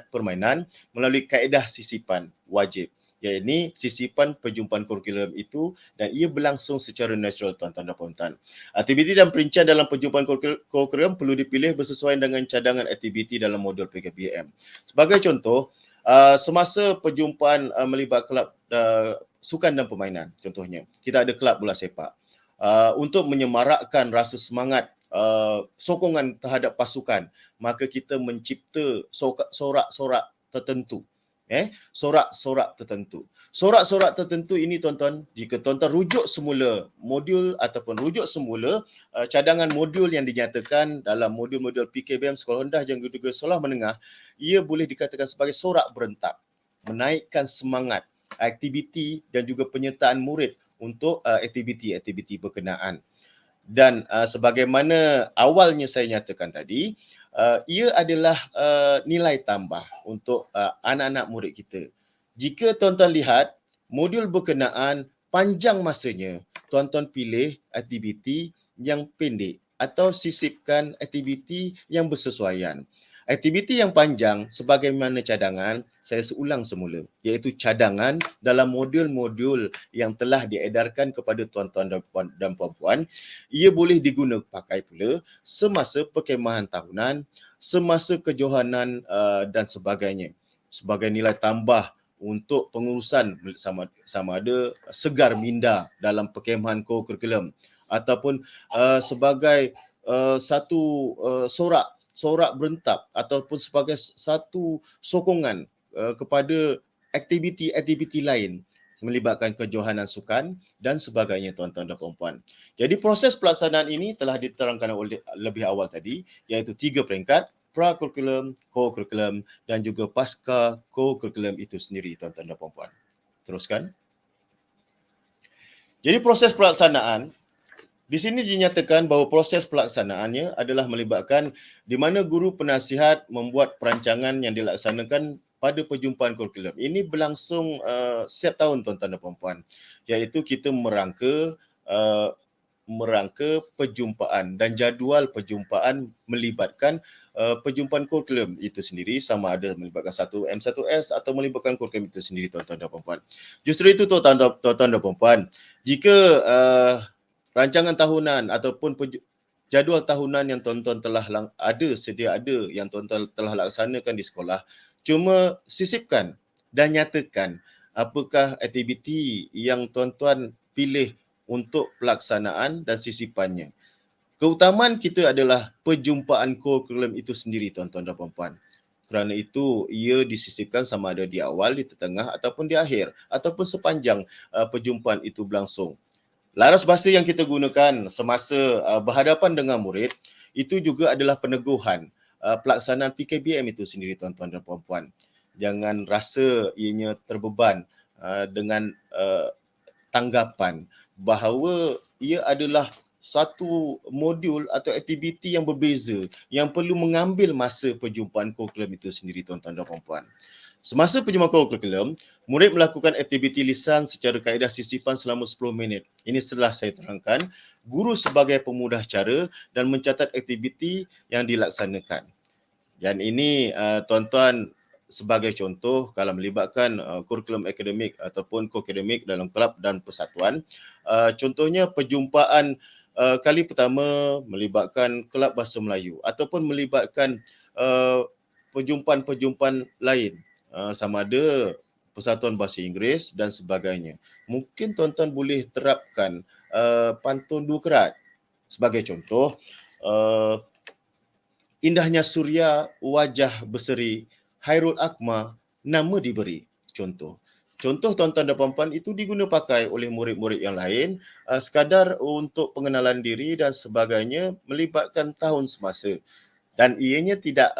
permainan melalui kaedah sisipan wajib. Iaitu sisipan perjumpaan kurikulum itu dan ia berlangsung secara natural tuan-tuan dan puan-puan. Aktiviti dan perincian dalam perjumpaan kurikulum perlu dipilih bersesuaian dengan cadangan aktiviti dalam modul PKBM. Sebagai contoh, semasa perjumpaan melibat kelab sukan dan permainan, contohnya kita ada kelab bola sepak. Untuk menyemarakkan rasa semangat sokongan terhadap pasukan, maka kita mencipta sorak-sorak tertentu. Sorak-sorak tertentu. Sorak-sorak tertentu ini tuan-tuan, jika tuan-tuan rujuk semula modul ataupun rujuk semula cadangan modul yang dinyatakan dalam modul-modul PKBM sekolah rendah dan juga sekolah menengah, ia boleh dikatakan sebagai sorak berentap, menaikkan semangat aktiviti dan juga penyertaan murid untuk aktiviti-aktiviti berkenaan. Dan sebagaimana awalnya saya nyatakan tadi, ia adalah nilai tambah untuk anak-anak murid kita. Jika tuan-tuan lihat modul berkenaan panjang masanya, tuan-tuan pilih aktiviti yang pendek atau sisipkan aktiviti yang bersesuaian. Aktiviti yang panjang sebagaimana cadangan, saya seulang semula, iaitu cadangan dalam modul-modul yang telah diedarkan kepada tuan-tuan dan puan-puan, ia boleh digunakan pakai pula semasa perkemahan tahunan, semasa kejohanan dan sebagainya, sebagai nilai tambah untuk pengurusan sama ada segar minda dalam perkemahan co-curriculum ataupun sebagai satu sorak berentap ataupun sebagai satu sokongan kepada aktiviti-aktiviti lain melibatkan kejohanan sukan dan sebagainya tuan-tuan dan puan-puan. Jadi proses pelaksanaan ini telah diterangkan oleh lebih awal tadi, iaitu 3 peringkat, pra-curriculum, co-curriculum dan juga pasca co-curriculum itu sendiri tuan-tuan dan puan-puan. Teruskan. Jadi proses pelaksanaan di sini dinyatakan bahawa proses pelaksanaannya adalah melibatkan di mana guru penasihat membuat perancangan yang dilaksanakan pada perjumpaan kurikulum. Ini berlangsung setiap tahun tuan-tuan dan puan-puan, iaitu kita merangka perjumpaan dan jadual perjumpaan melibatkan perjumpaan kurikulum itu sendiri, sama ada melibatkan 1M1S atau melibatkan kurikulum itu sendiri tuan-tuan dan puan-puan. Justru itu tuan-tuan dan puan-puan, jika rancangan tahunan ataupun jadual tahunan yang tuan-tuan telah sedia ada yang tuan-tuan telah laksanakan di sekolah, cuma sisipkan dan nyatakan apakah aktiviti yang tuan-tuan pilih untuk pelaksanaan dan sisipannya. Keutamaan kita adalah perjumpaan kurikulum itu sendiri tuan-tuan dan puan-puan. Kerana itu ia disisipkan sama ada di awal, di tengah ataupun di akhir ataupun sepanjang perjumpaan itu berlangsung. Laras bahasa yang kita gunakan semasa berhadapan dengan murid itu juga adalah peneguhan pelaksanaan PKBM itu sendiri tuan-tuan dan puan-puan. Jangan rasa ianya terbeban dengan tanggapan bahawa ia adalah satu modul atau aktiviti yang berbeza yang perlu mengambil masa perjumpaan kurikulum itu sendiri tuan-tuan dan puan-puan. Semasa perjumpaan kurikulum, murid melakukan aktiviti lisan secara kaedah sisipan selama 10 minit. Ini setelah saya terangkan, guru sebagai pemudah cara dan mencatat aktiviti yang dilaksanakan. Dan ini tuan-tuan sebagai contoh kalau melibatkan kurikulum akademik ataupun co-akademik dalam kelab dan persatuan. Contohnya perjumpaan kali pertama melibatkan kelab bahasa Melayu ataupun melibatkan perjumpaan-perjumpaan lain sama ada Persatuan Bahasa Inggeris dan sebagainya. Mungkin tuan-tuan boleh terapkan pantun 2 kerat. Sebagai contoh, indahnya suria wajah berseri, Hairul Akma nama diberi. Contoh tuan-tuan dan puan-puan itu diguna pakai oleh murid-murid yang lain sekadar untuk pengenalan diri dan sebagainya melibatkan tahun semasa. Dan ianya tidak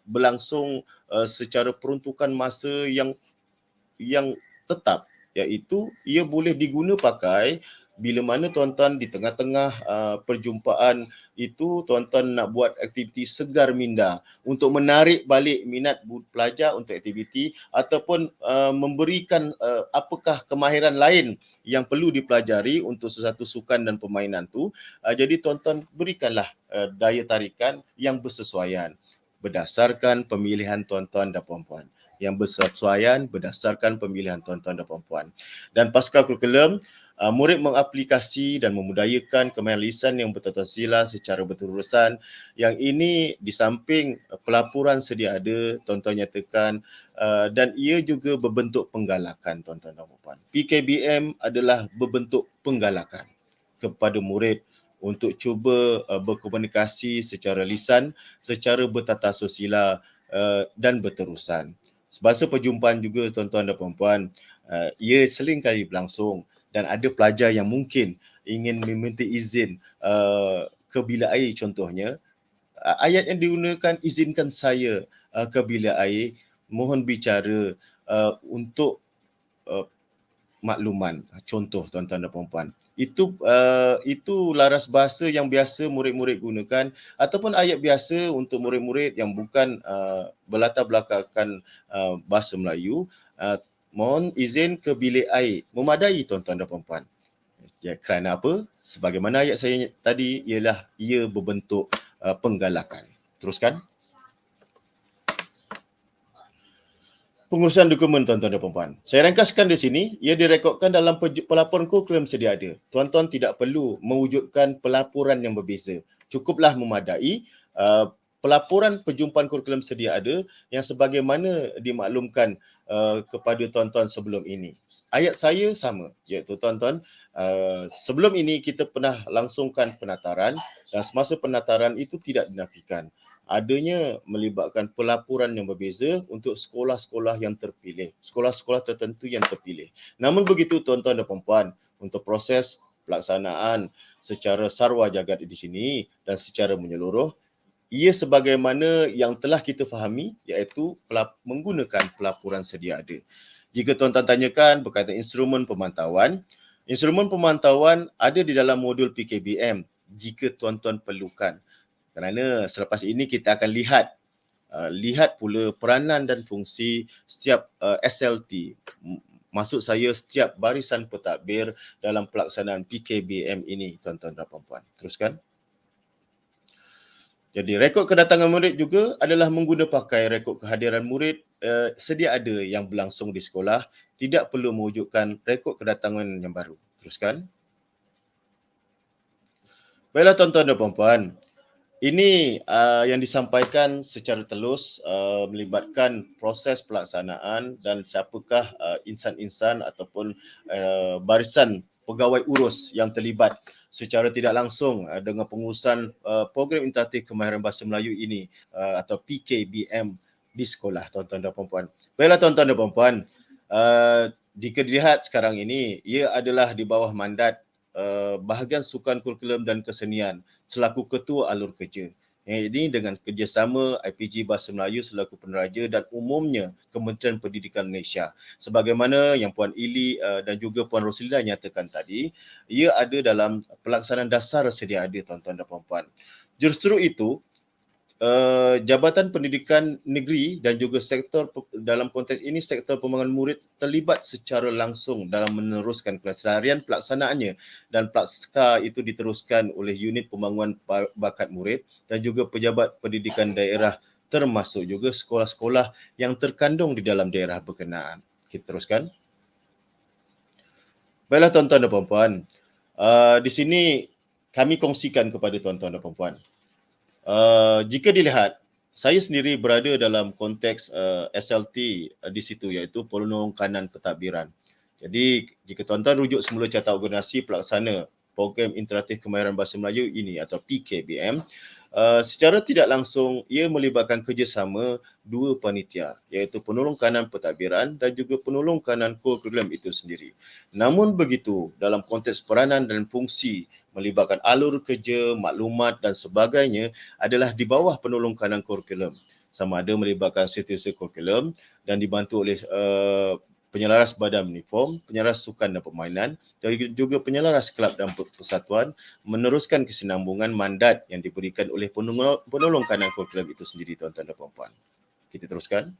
berlangsung secara peruntukan masa yang tetap, iaitu ia boleh diguna pakai bila mana tuan-tuan di tengah-tengah perjumpaan itu tuan-tuan nak buat aktiviti segar minda untuk menarik balik minat pelajar untuk aktiviti ataupun memberikan apakah kemahiran lain yang perlu dipelajari untuk sesuatu sukan dan permainan tu. Jadi tuan-tuan berikanlah daya tarikan yang bersesuaian berdasarkan pemilihan tuan-tuan dan puan-puan. Yang bersesuaian berdasarkan pemilihan tuan-tuan dan puan-puan. Dan pasca kurikulum, murid mengaplikasi dan memudayakan kemahiran lisan yang bertata sila secara berterusan. Yang ini di samping pelaporan sedia ada, tuan-tuan nyatakan dan ia juga berbentuk penggalakan tuan-tuan dan puan-puan. PKBM adalah berbentuk penggalakan kepada murid untuk cuba berkomunikasi secara lisan, secara bertata susila dan berterusan. Semasa perjumpaan juga tuan-tuan dan puan-puan, ia sering kali berlangsung dan ada pelajar yang mungkin ingin meminta izin ke bilik air contohnya. Ayat yang digunakan izinkan saya ke bilik air, mohon bicara untuk makluman. Contoh tuan-tuan dan puan-puan. Itu laras bahasa yang biasa murid-murid gunakan ataupun ayat biasa untuk murid-murid yang bukan berlatar belakangkan bahasa Melayu. Mohon izin ke bilik air. Memadai tuan-tuan dan puan-puan. Ya, kerana apa? Sebagaimana ayat saya tadi, ialah ia berbentuk penggalakan. Teruskan. Pengurusan dokumen tuan-tuan dan puan-puan. Saya ringkaskan di sini, ia direkodkan dalam pelaporan kurikulum sedia ada. Tuan-tuan tidak perlu mewujudkan pelaporan yang berbeza. Cukuplah memadai pelaporan perjumpaan kurikulum sedia ada yang sebagaimana dimaklumkan kepada tuan-tuan sebelum ini. Ayat saya sama, iaitu tuan-tuan, sebelum ini kita pernah langsungkan penataran dan semasa penataran itu tidak dinafikan. Adanya melibatkan pelaporan yang berbeza untuk sekolah-sekolah yang terpilih, sekolah-sekolah tertentu yang terpilih. Namun begitu tuan-tuan dan puan-puan, untuk proses pelaksanaan secara sarwa jagat di sini dan secara menyeluruh, ia sebagaimana yang telah kita fahami, iaitu menggunakan pelaporan sedia ada. Jika tuan-tuan tanyakan berkaitan instrumen pemantauan ada di dalam modul PKBM jika tuan-tuan perlukan. Kerana selepas ini kita akan lihat pula peranan dan fungsi setiap SLT. Maksud saya setiap barisan pentadbir dalam pelaksanaan PKBM ini, tuan-tuan dan puan-puan. Teruskan. Jadi rekod kedatangan murid juga adalah mengguna pakai rekod kehadiran murid sedia ada yang berlangsung di sekolah, tidak perlu mewujudkan rekod kedatangan yang baru. Teruskan. Baiklah tuan-tuan dan puan-puan, ini yang disampaikan secara telus melibatkan proses pelaksanaan dan siapakah insan-insan ataupun barisan pegawai urus yang terlibat secara tidak langsung dengan pengurusan program interaktif kemahiran bahasa Melayu ini atau PKBM di sekolah, tuan-tuan dan puan-puan. Baiklah tuan-tuan dan puan-puan, jika dilihat sekarang ini, ia adalah di bawah mandat bahagian sukan kurikulum dan kesenian selaku ketua alur kerja. Ini dengan kerjasama IPG Bahasa Melayu selaku peneraja dan umumnya Kementerian Pendidikan Malaysia. Sebagaimana yang Puan Ili dan juga Puan Roslida nyatakan tadi, ia ada dalam pelaksanaan dasar sedia ada, tuan-tuan dan puan-puan. Justru itu, Jabatan Pendidikan Negeri dan juga sektor dalam konteks ini sektor pembangunan murid terlibat secara langsung dalam meneruskan pelaksanaan pelaksanaannya dan pasca itu diteruskan oleh unit pembangunan bakat murid dan juga pejabat pendidikan daerah termasuk juga sekolah-sekolah yang terkandung di dalam daerah berkenaan. Kita teruskan. Baiklah tuan-tuan dan puan-puan, di sini kami kongsikan kepada tuan-tuan dan puan-puan. Jika dilihat, saya sendiri berada dalam konteks SLT di situ, iaitu penolong kanan pentadbiran. Jadi, jika tuan-tuan rujuk semula carta organisasi pelaksana program interaktif kemahiran bahasa Melayu ini atau PKBM, secara tidak langsung ia melibatkan kerjasama dua panitia, iaitu penolong kanan pentadbiran dan juga penolong kanan kurikulum itu sendiri. Namun begitu, dalam konteks peranan dan fungsi melibatkan alur kerja, maklumat dan sebagainya adalah di bawah penolong kanan kurikulum. Sama ada melibatkan setiausaha kurikulum dan dibantu oleh penyelaras badan uniform, penyelaras sukan dan permainan, dan juga penyelaras kelab dan persatuan meneruskan kesinambungan mandat yang diberikan oleh penolong kanan kurikulum itu sendiri, tuan-tuan dan puan-puan. Kita teruskan.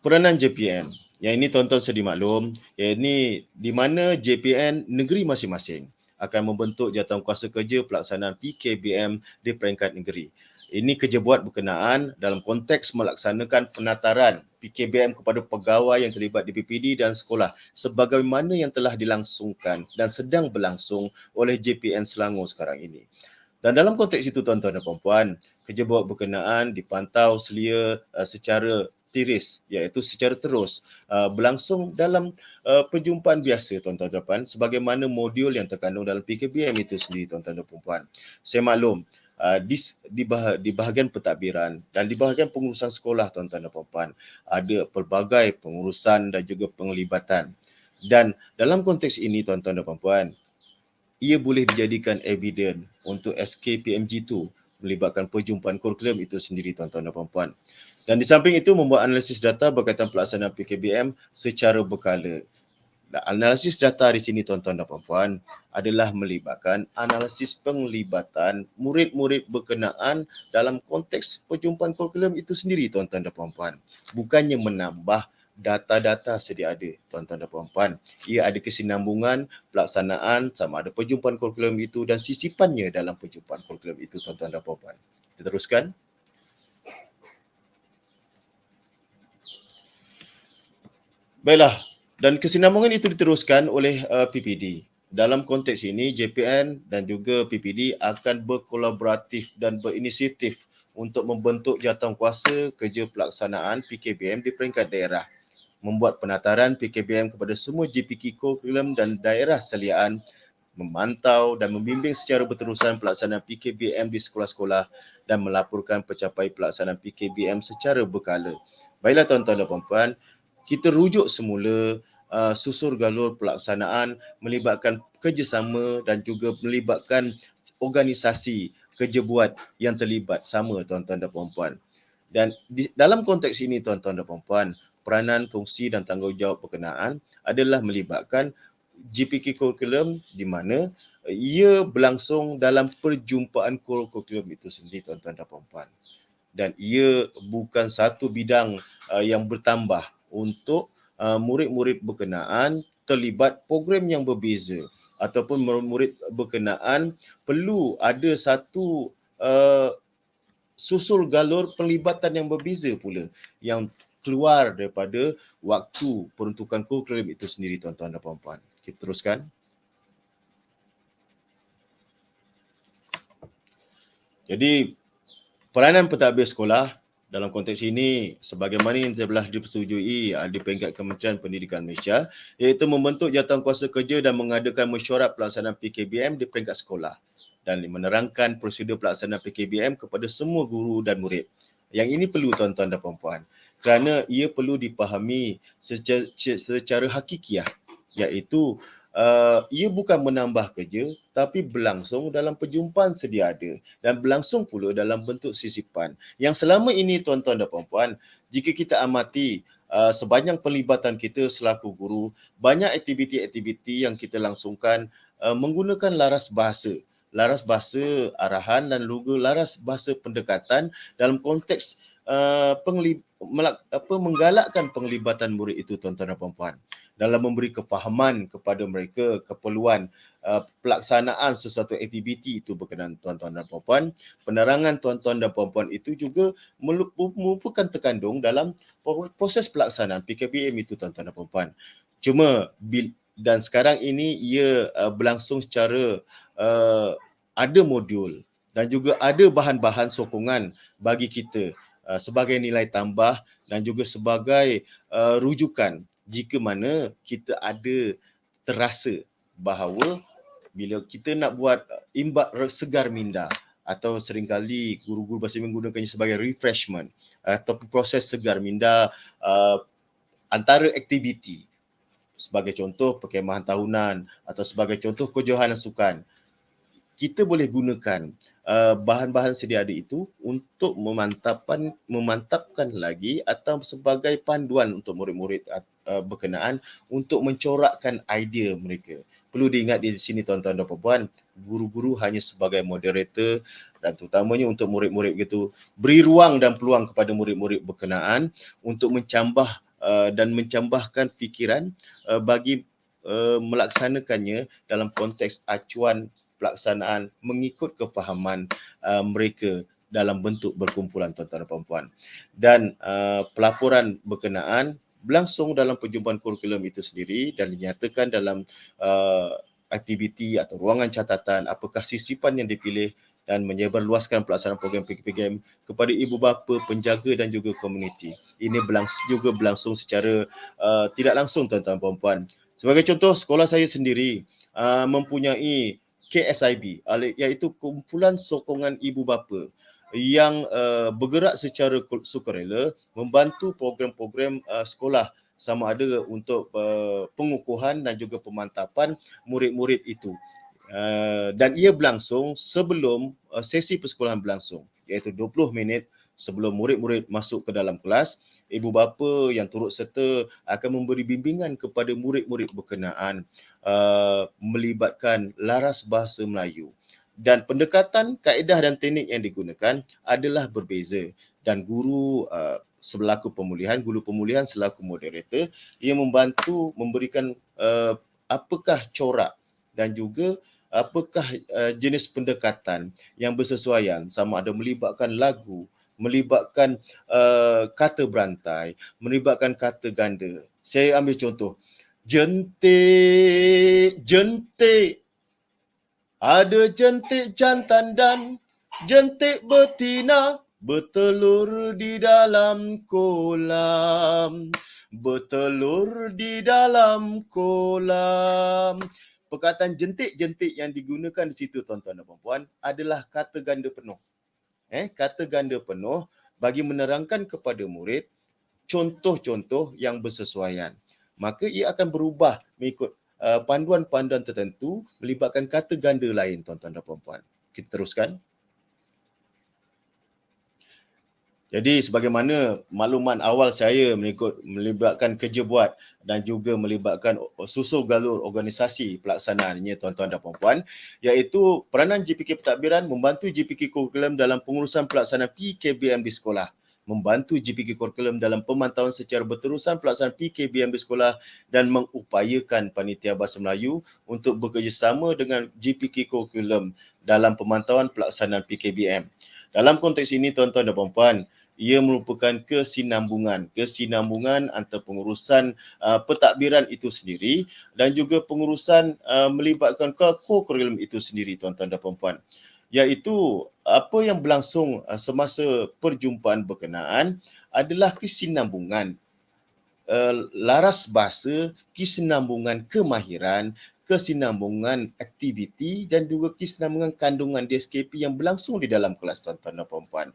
Peranan JPN. Yang ini tuan-tuan sedia maklum, yang ini di mana JPN negeri masing-masing akan membentuk jawatankuasa kerja pelaksanaan PKBM di peringkat negeri. Ini kerja buat berkenaan dalam konteks melaksanakan penataran PKBM kepada pegawai yang terlibat di PPD dan sekolah sebagaimana yang telah dilangsungkan dan sedang berlangsung oleh JPN Selangor sekarang ini. Dan dalam konteks itu tuan-tuan dan puan-puan, kerja buat berkenaan dipantau selia secara tiris, iaitu secara terus berlangsung dalam perjumpaan biasa tuan-tuan dan puan, sebagaimana modul yang terkandung dalam PKBM itu sendiri tuan-tuan dan puan. Saya maklum di bahagian pentadbiran dan di bahagian pengurusan sekolah tuan-tuan dan puan, ada pelbagai pengurusan dan juga penglibatan. Dan dalam konteks ini tuan-tuan dan puan, ia boleh dijadikan eviden untuk SKPMG2 melibatkan perjumpaan kurikulum itu sendiri tuan-tuan dan puan. Dan di samping itu membuat analisis data berkaitan pelaksanaan PKBM secara berkala. Analisis data di sini tuan-tuan dan puan adalah melibatkan analisis penglibatan murid-murid berkenaan dalam konteks perjumpaan kurikulum itu sendiri tuan-tuan dan puan. Bukannya menambah data-data sedia ada tuan-tuan dan puan. Ia ada kesinambungan pelaksanaan sama ada perjumpaan kurikulum itu dan sisipannya dalam perjumpaan kurikulum itu tuan-tuan dan puan. Kita teruskan. Baiklah, dan kesinambungan itu diteruskan oleh PPD. Dalam konteks ini, JPN dan juga PPD akan berkolaboratif dan berinisiatif untuk membentuk jawatankuasa kerja pelaksanaan PKBM di peringkat daerah, membuat penataran PKBM kepada semua JPK kurikulum dan daerah salian, memantau dan membimbing secara berterusan pelaksanaan PKBM di sekolah-sekolah dan melaporkan pencapaian pelaksanaan PKBM secara berkala. Baiklah tuan-tuan dan puan-puan, kita rujuk semula susur galur pelaksanaan melibatkan kerjasama dan juga melibatkan organisasi kerja buat yang terlibat sama tuan-tuan dan puan-puan. Dan dalam konteks ini tuan-tuan dan puan-puan, peranan, fungsi dan tanggungjawab berkenaan adalah melibatkan JPK kurikulum di mana ia berlangsung dalam perjumpaan kurikulum itu sendiri tuan-tuan dan puan-puan. Dan ia bukan satu bidang yang bertambah untuk murid-murid berkenaan terlibat program yang berbeza ataupun murid berkenaan perlu ada satu susul galur penglibatan yang berbeza pula yang keluar daripada waktu peruntukan kurikulum itu sendiri tuan-tuan dan puan-puan. Kita teruskan. Jadi peranan pentadbir sekolah dalam konteks ini sebagaimana yang telah dipersetujui di peringkat Kementerian Pendidikan Malaysia iaitu membentuk jawatankuasa kerja dan mengadakan mesyuarat pelaksanaan PKBM di peringkat sekolah dan menerangkan prosedur pelaksanaan PKBM kepada semua guru dan murid. Yang ini perlu tuan-tuan dan puan-puan kerana ia perlu dipahami secara hakikiah, iaitu ia bukan menambah kerja tapi berlangsung dalam perjumpaan sedia ada dan berlangsung pula dalam bentuk sisipan. Yang selama ini tuan-tuan dan puan-puan, jika kita amati sebanyak pelibatan kita selaku guru, banyak aktiviti-aktiviti yang kita langsungkan menggunakan laras bahasa arahan dan juga laras bahasa pendekatan dalam konteks menggalakkan penglibatan murid itu tuan-tuan dan puan-puan dalam memberi kefahaman kepada mereka keperluan pelaksanaan sesuatu aktiviti itu berkenaan tuan-tuan dan puan-puan. Penerangan tuan-tuan dan puan-puan itu juga merupakan terkandung dalam proses pelaksanaan PKBM itu tuan-tuan dan puan-puan. Cuma dan sekarang ini ia berlangsung secara ada modul dan juga ada bahan-bahan sokongan bagi kita sebagai nilai tambah dan juga sebagai rujukan jika mana kita ada terasa bahawa bila kita nak buat imbak segar minda atau seringkali guru-guru bahasa menggunakannya sebagai refreshment atau proses segar minda antara aktiviti sebagai contoh perkemahan tahunan atau sebagai contoh kejohanan sukan, kita boleh gunakan bahan-bahan sedia ada itu untuk memantapkan lagi atau sebagai panduan untuk murid-murid berkenaan untuk mencorakkan idea mereka. Perlu diingat di sini tuan-tuan dan puan-puan, guru-guru hanya sebagai moderator dan terutamanya untuk murid-murid begitu, beri ruang dan peluang kepada murid-murid berkenaan untuk mencambah dan mencambahkan fikiran bagi melaksanakannya dalam konteks acuan pelaksanaan mengikut kefahaman mereka dalam bentuk berkumpulan tuan-tuan dan puan-puan. Dan pelaporan berkenaan berlangsung dalam perjumpaan kurikulum itu sendiri dan dinyatakan dalam aktiviti atau ruangan catatan apakah sisipan yang dipilih dan menyebarluaskan pelaksanaan program PKPM kepada ibu bapa, penjaga dan juga komuniti. Ini juga berlangsung secara tidak langsung tuan-tuan dan puan-puan. Sebagai contoh, sekolah saya sendiri mempunyai KSIB, iaitu kumpulan sokongan ibu bapa yang bergerak secara sukarela membantu program-program sekolah sama ada untuk pengukuhan dan juga pemantapan murid-murid itu. Dan ia berlangsung sebelum sesi persekolahan berlangsung, iaitu 20 minit sebelum murid-murid masuk ke dalam kelas. Ibu bapa yang turut serta akan memberi bimbingan kepada murid-murid berkenaan melibatkan laras bahasa Melayu. Dan pendekatan, kaedah dan teknik yang digunakan adalah berbeza. Dan guru selaku pemulihan, selaku moderator, ia membantu memberikan apakah corak dan juga apakah jenis pendekatan yang bersesuaian, sama ada melibatkan lagu, melibatkan kata berantai, melibatkan kata ganda. Saya ambil contoh. Jentik, jentik. Ada jentik jantan dan jentik betina bertelur di dalam kolam. Bertelur di dalam kolam. Perkataan jentik-jentik yang digunakan di situ tuan-tuan dan puan-puan adalah kata ganda penuh. Kata ganda penuh bagi menerangkan kepada murid contoh-contoh yang bersesuaian. Maka ia akan berubah mengikut panduan-panduan tertentu melibatkan kata ganda lain tuan-tuan dan puan-puan. Kita teruskan. Jadi sebagaimana makluman awal saya melibatkan kerja buat dan juga melibatkan susul galur organisasi pelaksanaannya tuan-tuan dan puan-puan, iaitu peranan JPK Pentadbiran membantu JPK Kurikulum dalam pengurusan pelaksanaan PKBM di sekolah, membantu JPK Kurikulum dalam pemantauan secara berterusan pelaksanaan PKBM di sekolah dan mengupayakan Panitia Bahasa Melayu untuk bekerjasama dengan JPK Kurikulum dalam pemantauan pelaksanaan PKBM. Dalam konteks ini tuan-tuan dan puan-puan, ia merupakan kesinambungan antara pengurusan pentadbiran itu sendiri dan juga pengurusan melibatkan kurikulum itu sendiri tuan-tuan dan puan-puan. Iaitu apa yang berlangsung semasa perjumpaan berkenaan adalah kesinambungan laras bahasa, kesinambungan kemahiran, kesinambungan aktiviti dan juga kesinambungan kandungan DSKP yang berlangsung di dalam kelas tuan-tuan dan puan-puan.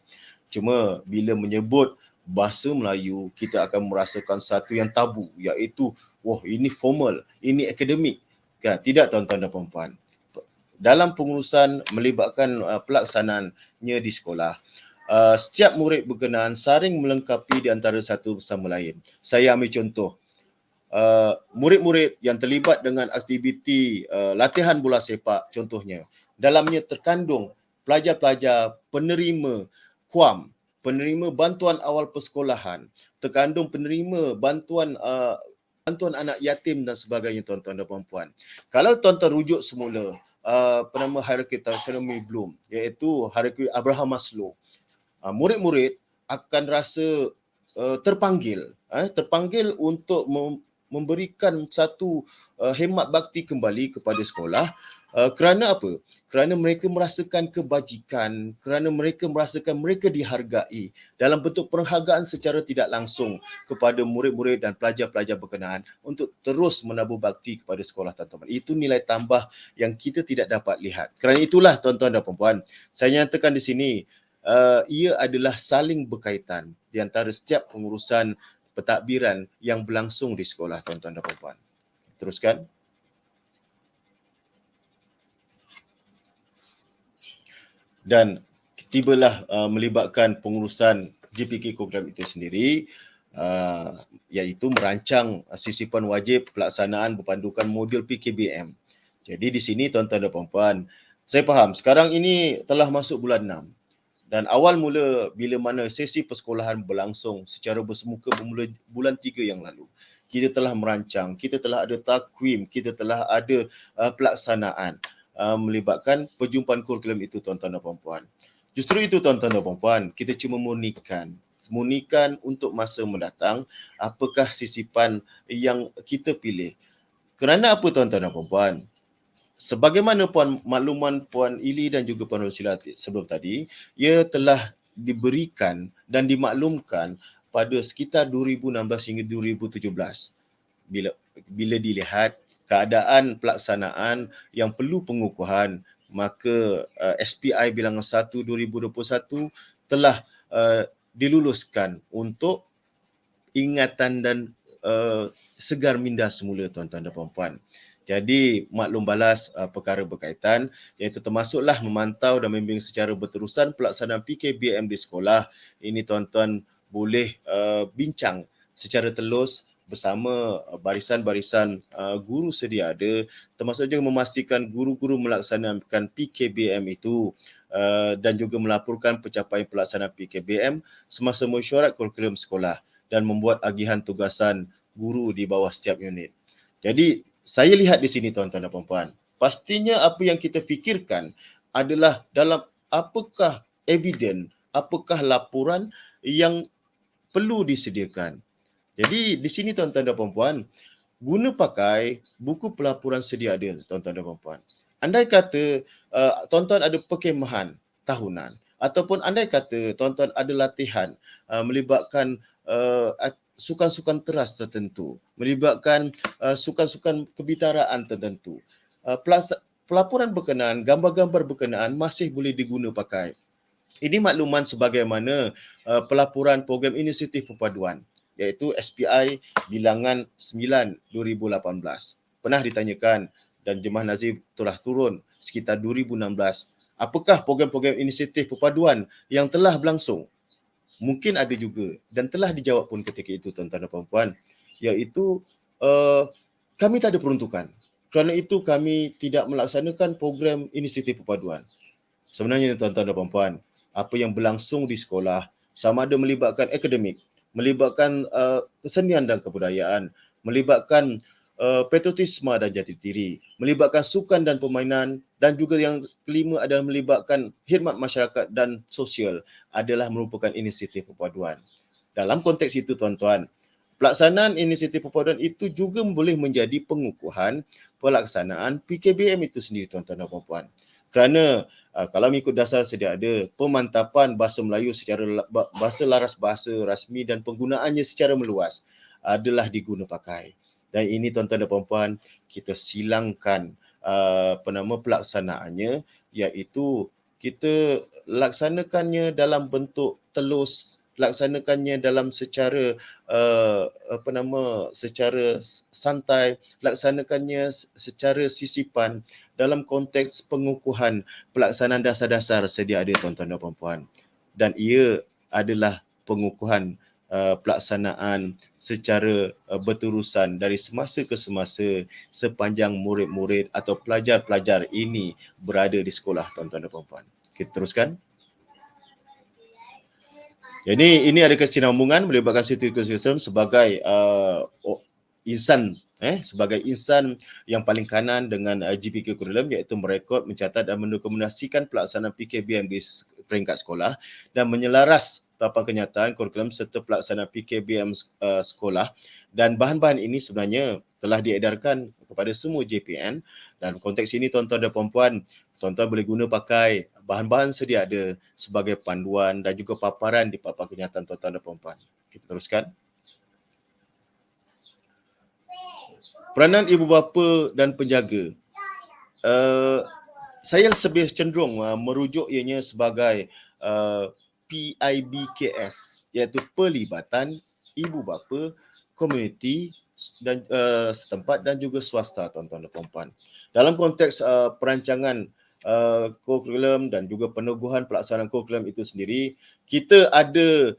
Cuma bila menyebut bahasa Melayu, kita akan merasakan satu yang tabu, iaitu wah ini formal, ini akademik. Kan? Tidak tuan-tuan dan puan-puan. Dalam pengurusan melibatkan pelaksanaannya di sekolah, setiap murid berkenaan saling melengkapi di antara satu sama lain. Saya ambil contoh, murid-murid yang terlibat dengan aktiviti latihan bola sepak contohnya, dalamnya terkandung pelajar-pelajar penerima KUAM, penerima bantuan awal persekolahan, terkandung penerima bantuan anak yatim dan sebagainya tuan-tuan dan puan-puan. Kalau tuan-tuan rujuk semula penama hierarki taxonomy Bloom, iaitu hierarki Abraham Maslow, murid-murid akan rasa terpanggil untuk memberikan satu hemat bakti kembali kepada sekolah. Kerana apa? Kerana mereka merasakan kebajikan, kerana mereka merasakan mereka dihargai dalam bentuk penghargaan secara tidak langsung kepada murid-murid dan pelajar-pelajar berkenaan untuk terus menabur bakti kepada sekolah tuan-tuan. Itu nilai tambah yang kita tidak dapat lihat. Kerana itulah tuan-tuan dan puan-puan, saya nyatakan di sini ia adalah saling berkaitan di antara setiap pengurusan pentadbiran yang berlangsung di sekolah tuan-tuan dan puan-puan. Teruskan. Dan tibalah melibatkan pengurusan JPK program itu sendiri, iaitu merancang sisipan wajib pelaksanaan berpandukan modul PKBM. Jadi di sini tuan-tuan dan puan-puan, saya faham sekarang ini telah masuk bulan 6 dan awal mula bila mana sesi persekolahan berlangsung secara bersemuka bermula bulan 3 yang lalu. Kita telah merancang, kita telah ada takwim, kita telah ada pelaksanaan melibatkan perjumpaan kurikulum itu tuan-tuan dan puan-puan. Justru itu tuan-tuan dan puan-puan, kita cuma murnikan untuk masa mendatang apakah sisipan yang kita pilih. Kerana apa tuan-tuan dan puan-puan? sebagaimana makluman Puan Ili dan juga Puan Rosila sebelum tadi, ia telah diberikan dan dimaklumkan pada sekitar 2016 hingga 2017. Bila dilihat keadaan pelaksanaan yang perlu pengukuhan, maka SPI bilangan 1 2021 telah diluluskan untuk ingatan dan segar minda semula, tuan-tuan dan puan-puan. Jadi maklum balas perkara berkaitan, iaitu termasuklah memantau dan membimbing secara berterusan pelaksanaan PKBM di sekolah. Ini tuan-tuan boleh bincang secara telus bersama barisan-barisan guru sedia ada, termasuk juga memastikan guru-guru melaksanakan PKBM itu dan juga melaporkan pencapaian pelaksanaan PKBM semasa mesyuarat kurikulum sekolah dan membuat agihan tugasan guru di bawah setiap unit. Jadi saya lihat di sini, tuan-tuan dan puan-puan, pastinya apa yang kita fikirkan adalah dalam apakah eviden, apakah laporan yang perlu disediakan. Jadi di sini, tuan-tuan dan puan-puan, guna pakai buku pelaporan sedia ada, tuan-tuan dan puan-puan. Andai kata tuan-tuan ada perkemahan tahunan ataupun andai kata tuan-tuan ada latihan melibatkan sukan-sukan teras tertentu, melibatkan sukan-sukan kebitaraan tertentu. Pelaporan berkenaan, gambar-gambar berkenaan masih boleh diguna pakai. Ini makluman sebagaimana pelaporan program inisiatif perpaduan, iaitu SPI bilangan 9 2018. Pernah ditanyakan dan Jemaah Nazir telah turun sekitar 2016. Apakah program-program inisiatif perpaduan yang telah berlangsung? Mungkin ada juga dan telah dijawab pun ketika itu, tuan-tuan dan puan-puan, iaitu kami tak ada peruntukan. Kerana itu kami tidak melaksanakan program inisiatif perpaduan. Sebenarnya, tuan-tuan dan puan-puan, apa yang berlangsung di sekolah sama ada melibatkan akademik, melibatkan kesenian dan kebudayaan, melibatkan patriotisme dan jati diri, melibatkan sukan dan permainan, dan juga yang kelima adalah melibatkan khidmat masyarakat dan sosial adalah merupakan inisiatif perpaduan. Dalam konteks itu, tuan-tuan, pelaksanaan inisiatif perpaduan itu juga boleh menjadi pengukuhan pelaksanaan PKBM itu sendiri, tuan-tuan dan puan-puan. Kerana kalau mengikut dasar sedia ada, pemantapan bahasa Melayu secara bahasa laras bahasa rasmi dan penggunaannya secara meluas adalah diguna pakai. Dan ini, tuan-tuan dan puan-puan, kita silangkan pelaksanaannya, iaitu kita laksanakannya dalam bentuk telus, laksanakannya dalam secara secara santai, laksanakannya secara sisipan dalam konteks pengukuhan pelaksanaan dasar-dasar sedia ada, tuan-tuan dan puan-puan. Dan ia adalah pengukuhan pelaksanaan secara berterusan dari semasa ke semasa sepanjang murid-murid atau pelajar-pelajar ini berada di sekolah, tuan-tuan dan puan-puan. Kita teruskan. Jadi ini ada kesinambungan melibatkan Citizen System sebagai insan sebagai insan yang paling kanan dengan GPK Kurikulum, iaitu merekod, mencatat dan mendokumentasikan pelaksanaan PKBM di peringkat sekolah dan menyelaras papan kenyataan kurikulum serta pelaksanaan PKBM sekolah, dan bahan-bahan ini sebenarnya telah diedarkan kepada semua JPN. Dan konteks ini, tuan-tuan dan puan-puan, tuan-tuan boleh guna pakai bahan-bahan sedia ada sebagai panduan dan juga paparan di papan kenyataan, tuan-tuan dan puan-puan. Kita teruskan. Peranan ibu bapa dan penjaga. Saya lebih cenderung merujuk ianya sebagai PIBKS, iaitu pelibatan ibu bapa, komuniti dan setempat dan juga swasta, tuan-tuan dan puan-puan. Dalam konteks perancangan kurikulum dan juga peneguhan pelaksanaan kurikulum itu sendiri, kita ada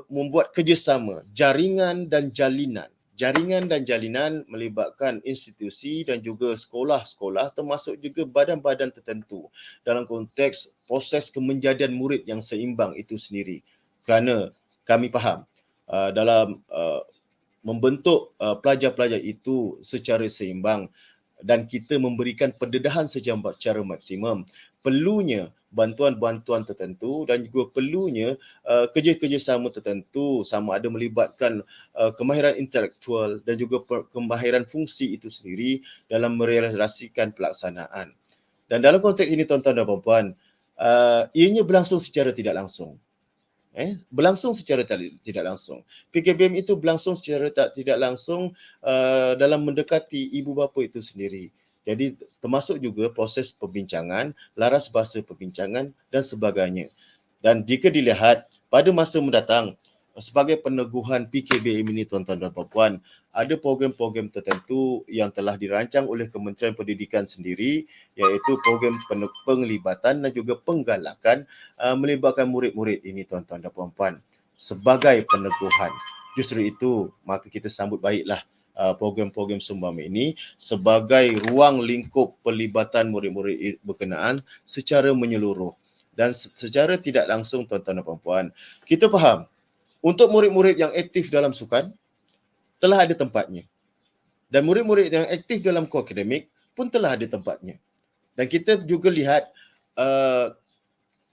membuat kerjasama jaringan dan jalinan melibatkan institusi dan juga sekolah-sekolah, termasuk juga badan-badan tertentu dalam konteks proses kemenjadian murid yang seimbang itu sendiri. Kerana kami faham dalam membentuk pelajar-pelajar itu secara seimbang dan kita memberikan pendedahan secara maksimum, perlunya bantuan-bantuan tertentu dan juga perlunya kerja-kerjasama tertentu, sama ada melibatkan kemahiran intelektual dan juga kemahiran fungsi itu sendiri dalam merealisasikan pelaksanaan. Dan dalam konteks ini tuan-tuan dan puan-puan, ianya berlangsung secara tidak langsung. Berlangsung secara tidak langsung. PKBM itu berlangsung secara tidak langsung dalam mendekati ibu bapa itu sendiri. Jadi termasuk juga proses perbincangan, laras bahasa perbincangan dan sebagainya. Dan jika dilihat pada masa mendatang, sebagai peneguhan PKBM ini tuan-tuan dan puan-puan, ada program-program tertentu yang telah dirancang oleh Kementerian Pendidikan sendiri, iaitu program penglibatan dan juga penggalakan melibatkan murid-murid ini tuan-tuan dan puan-puan sebagai peneguhan. Justru itu, maka kita sambut baiklah program-program Sumbang ini sebagai ruang lingkup pelibatan murid-murid berkenaan secara menyeluruh. Dan secara tidak langsung tuan-tuan dan puan-puan, kita faham untuk murid-murid yang aktif dalam sukan telah ada tempatnya. Dan murid-murid yang aktif dalam koakademik pun telah ada tempatnya. Dan kita juga lihat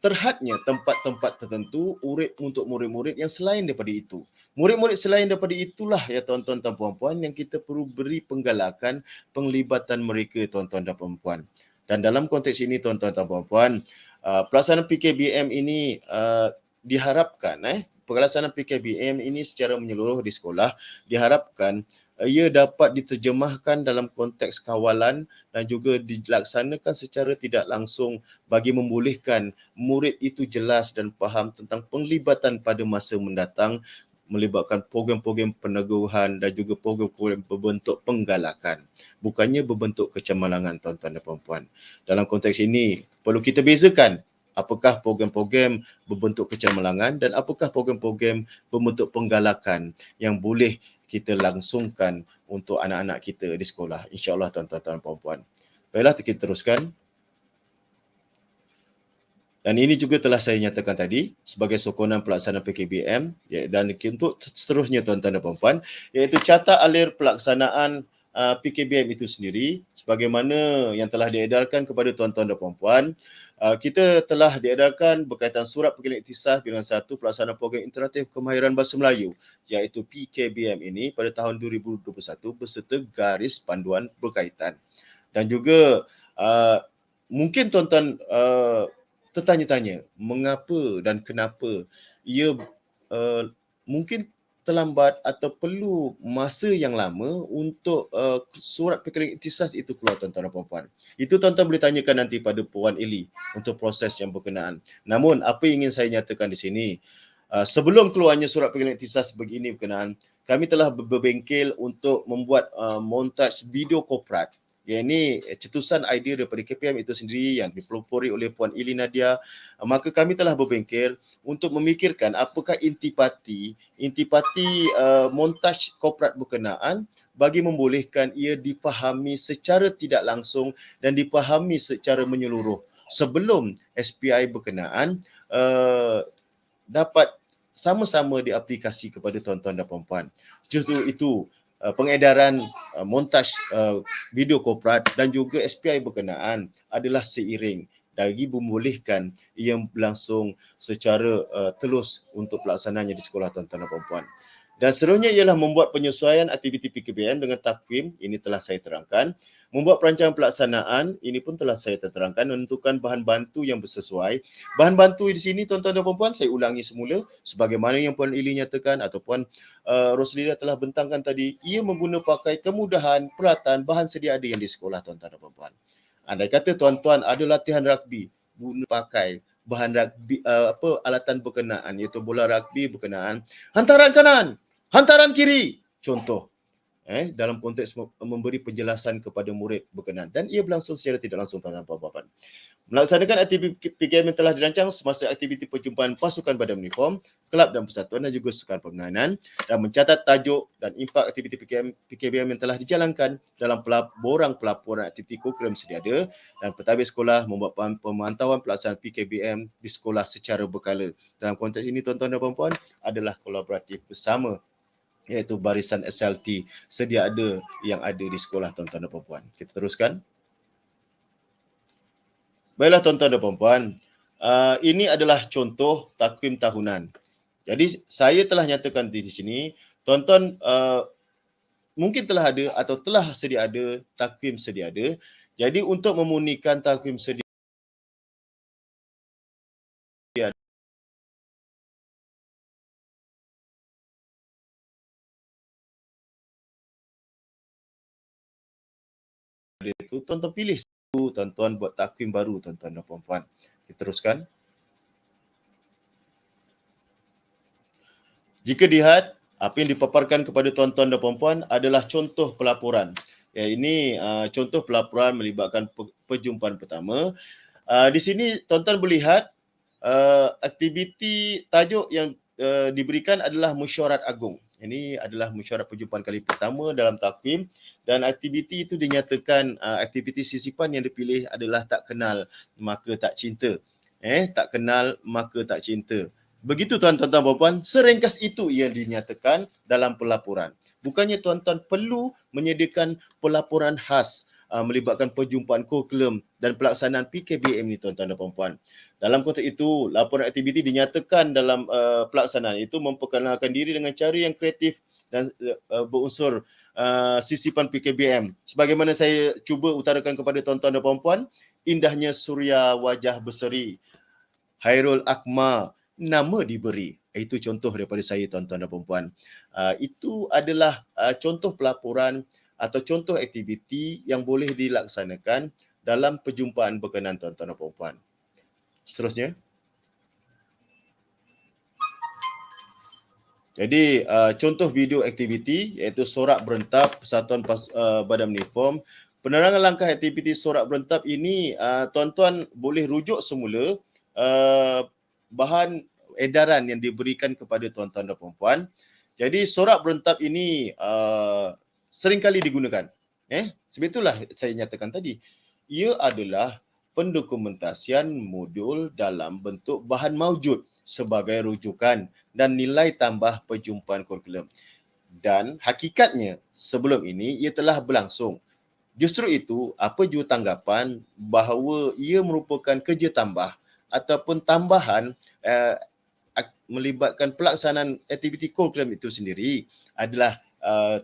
terhadnya tempat-tempat tertentu untuk murid-murid yang selain daripada itu. Murid-murid selain daripada itulah ya tuan-tuan dan puan-puan yang kita perlu beri penggalakan penglibatan mereka tuan-tuan dan puan-puan. Dan dalam konteks ini tuan-tuan dan puan-puan, pelaksanaan PKBM ini diharapkan pelaksanaan PKBM ini secara menyeluruh di sekolah diharapkan ia dapat diterjemahkan dalam konteks kawalan dan juga dilaksanakan secara tidak langsung bagi membolehkan murid itu jelas dan faham tentang penglibatan pada masa mendatang, melibatkan program-program peneguhan dan juga program-program berbentuk penggalakan. Bukannya berbentuk kecemalangan tuan-tuan dan puan-puan. Dalam konteks ini perlu kita bezakan apakah program-program berbentuk kecemalangan dan apakah program-program berbentuk penggalakan yang boleh kita langsungkan untuk anak-anak kita di sekolah. InsyaAllah tuan-tuan dan puan-puan. Baiklah, kita teruskan. Dan ini juga telah saya nyatakan tadi sebagai sokongan pelaksanaan PKBM dan untuk seterusnya tuan-tuan dan puan-puan, iaitu carta alir pelaksanaan PKBM itu sendiri sebagaimana yang telah diedarkan kepada tuan-tuan dan puan-puan. Kita telah diedarkan berkaitan surat panggilan ikhtisas bilangan 1 pelaksanaan program interaktif kemahiran bahasa Melayu iaitu PKBM ini pada tahun 2021 beserta garis panduan berkaitan. Dan juga mungkin tuan-tuan tertanya-tanya mengapa dan kenapa ia mungkin terlambat atau perlu masa yang lama untuk surat panggilan ikhtisas itu keluar tuan-tuan dan puan-puan. Itu tuan-tuan boleh tanyakan nanti pada Puan Eli untuk proses yang berkenaan. Namun apa yang ingin saya nyatakan di sini, sebelum keluarnya surat panggilan ikhtisas begini berkenaan, kami telah berbengkel untuk membuat montaj video korporat. Yang ini cetusan idea daripada KPM itu sendiri yang dipelopori oleh Puan Ili Nadia. Maka kami telah berbengkel untuk memikirkan apakah intipati montaj korporat berkenaan bagi membolehkan ia dipahami secara tidak langsung dan dipahami secara menyeluruh sebelum SPI berkenaan dapat sama-sama diaplikasi kepada tuan-tuan dan puan-puan. Justru itu pengedaran montaj video korporat dan juga SPI berkenaan adalah seiring bagi membolehkan ia berlangsung secara telus untuk pelaksanaannya di sekolah tuan-tuan dan puan-puan. Dan seterusnya ialah membuat penyesuaian aktiviti PKBM dengan takvim, ini telah saya terangkan. Membuat perancangan pelaksanaan, ini pun telah saya terangkan, menentukan bahan bantu yang bersesuai. Bahan bantu di sini tuan-tuan dan puan-puan, saya ulangi semula, sebagaimana yang Puan Ili nyatakan ataupun Roslida telah bentangkan tadi, ia mengguna pakai kemudahan peralatan bahan sedia ada yang di sekolah tuan-tuan dan puan-puan. Andai kata tuan-tuan ada latihan rugby, guna pakai bahan rugby, alatan berkenaan, iaitu bola rugby berkenaan, hantaran kanan, hantaran kiri, contoh. Dalam konteks memberi penjelasan kepada murid berkenaan dan ia berlangsung secara tidak langsung tuan-tuan dan puan-puan. Melaksanakan aktiviti PKM yang telah dirancang semasa aktiviti perjumpaan pasukan badan uniform, kelab dan persatuan dan juga sukan permainan dan mencatat tajuk dan impak aktiviti PKBM yang telah dijalankan dalam borang pelaporan aktiviti kurikulum sedia ada dan pentadbir sekolah membuat pemantauan pelaksanaan PKBM di sekolah secara berkala. Dalam konteks ini tuan-tuan dan puan-puan adalah kolaboratif bersama iaitu barisan SLT sedia ada yang ada di sekolah tuan-tuan dan puan-puan. Kita teruskan. Baiklah tuan-tuan dan puan-puan, Ini adalah contoh takwim tahunan. Jadi saya telah nyatakan di sini, tuan-tuan mungkin telah ada atau telah sedia ada takwim sedia ada. Jadi untuk memurnikan takwim sedia itu, tuan-tuan pilih satu, tuan-tuan buat takwim baru, tuan-tuan dan puan-puan. Kita teruskan. Jika dilihat, apa yang dipaparkan kepada tuan-tuan dan puan-puan adalah contoh pelaporan. Ya, ini contoh pelaporan melibatkan perjumpaan pertama. Di sini tuan-tuan boleh lihat aktiviti tajuk yang diberikan adalah mesyuarat agung. Ini adalah mesyuarat perjumpaan kali pertama dalam takwim dan aktiviti itu dinyatakan aktiviti sisipan yang dipilih adalah tak kenal maka tak cinta. Tak kenal maka tak cinta. Begitu tuan-tuan dan puan-puan, seringkas itu yang dinyatakan dalam pelaporan. Bukannya tuan-tuan perlu menyediakan pelaporan khas melibatkan perjumpaan kurikulum dan pelaksanaan PKBM ni tuan-tuan dan puan-puan. Dalam konteks itu, laporan aktiviti dinyatakan dalam pelaksanaan itu memperkenalkan diri dengan cara yang kreatif dan berunsur sisipan PKBM. Sebagaimana saya cuba utarakan kepada tuan-tuan dan puan-puan, indahnya suria wajah berseri, Hairul Akmal, nama diberi. Itu contoh daripada saya tuan-tuan dan puan-puan. Itu adalah contoh pelaporan atau contoh aktiviti yang boleh dilaksanakan dalam perjumpaan berkenaan tuan-tuan dan puan-puan. Seterusnya. Jadi contoh video aktiviti iaitu sorak berentap Persatuan Badan Uniform. Penerangan langkah aktiviti sorak berentap ini tuan-tuan boleh rujuk semula bahan edaran yang diberikan kepada tuan-tuan dan puan-puan. Jadi sorak berentap ini seringkali digunakan. Sebab itulah saya nyatakan tadi. Ia adalah pendokumentasian modul dalam bentuk bahan maujud sebagai rujukan dan nilai tambah perjumpaan kurikulum. Dan hakikatnya sebelum ini ia telah berlangsung. Justru itu, apa jua tanggapan bahawa ia merupakan kerja tambah ataupun tambahan melibatkan pelaksanaan aktiviti kurikulum itu sendiri adalah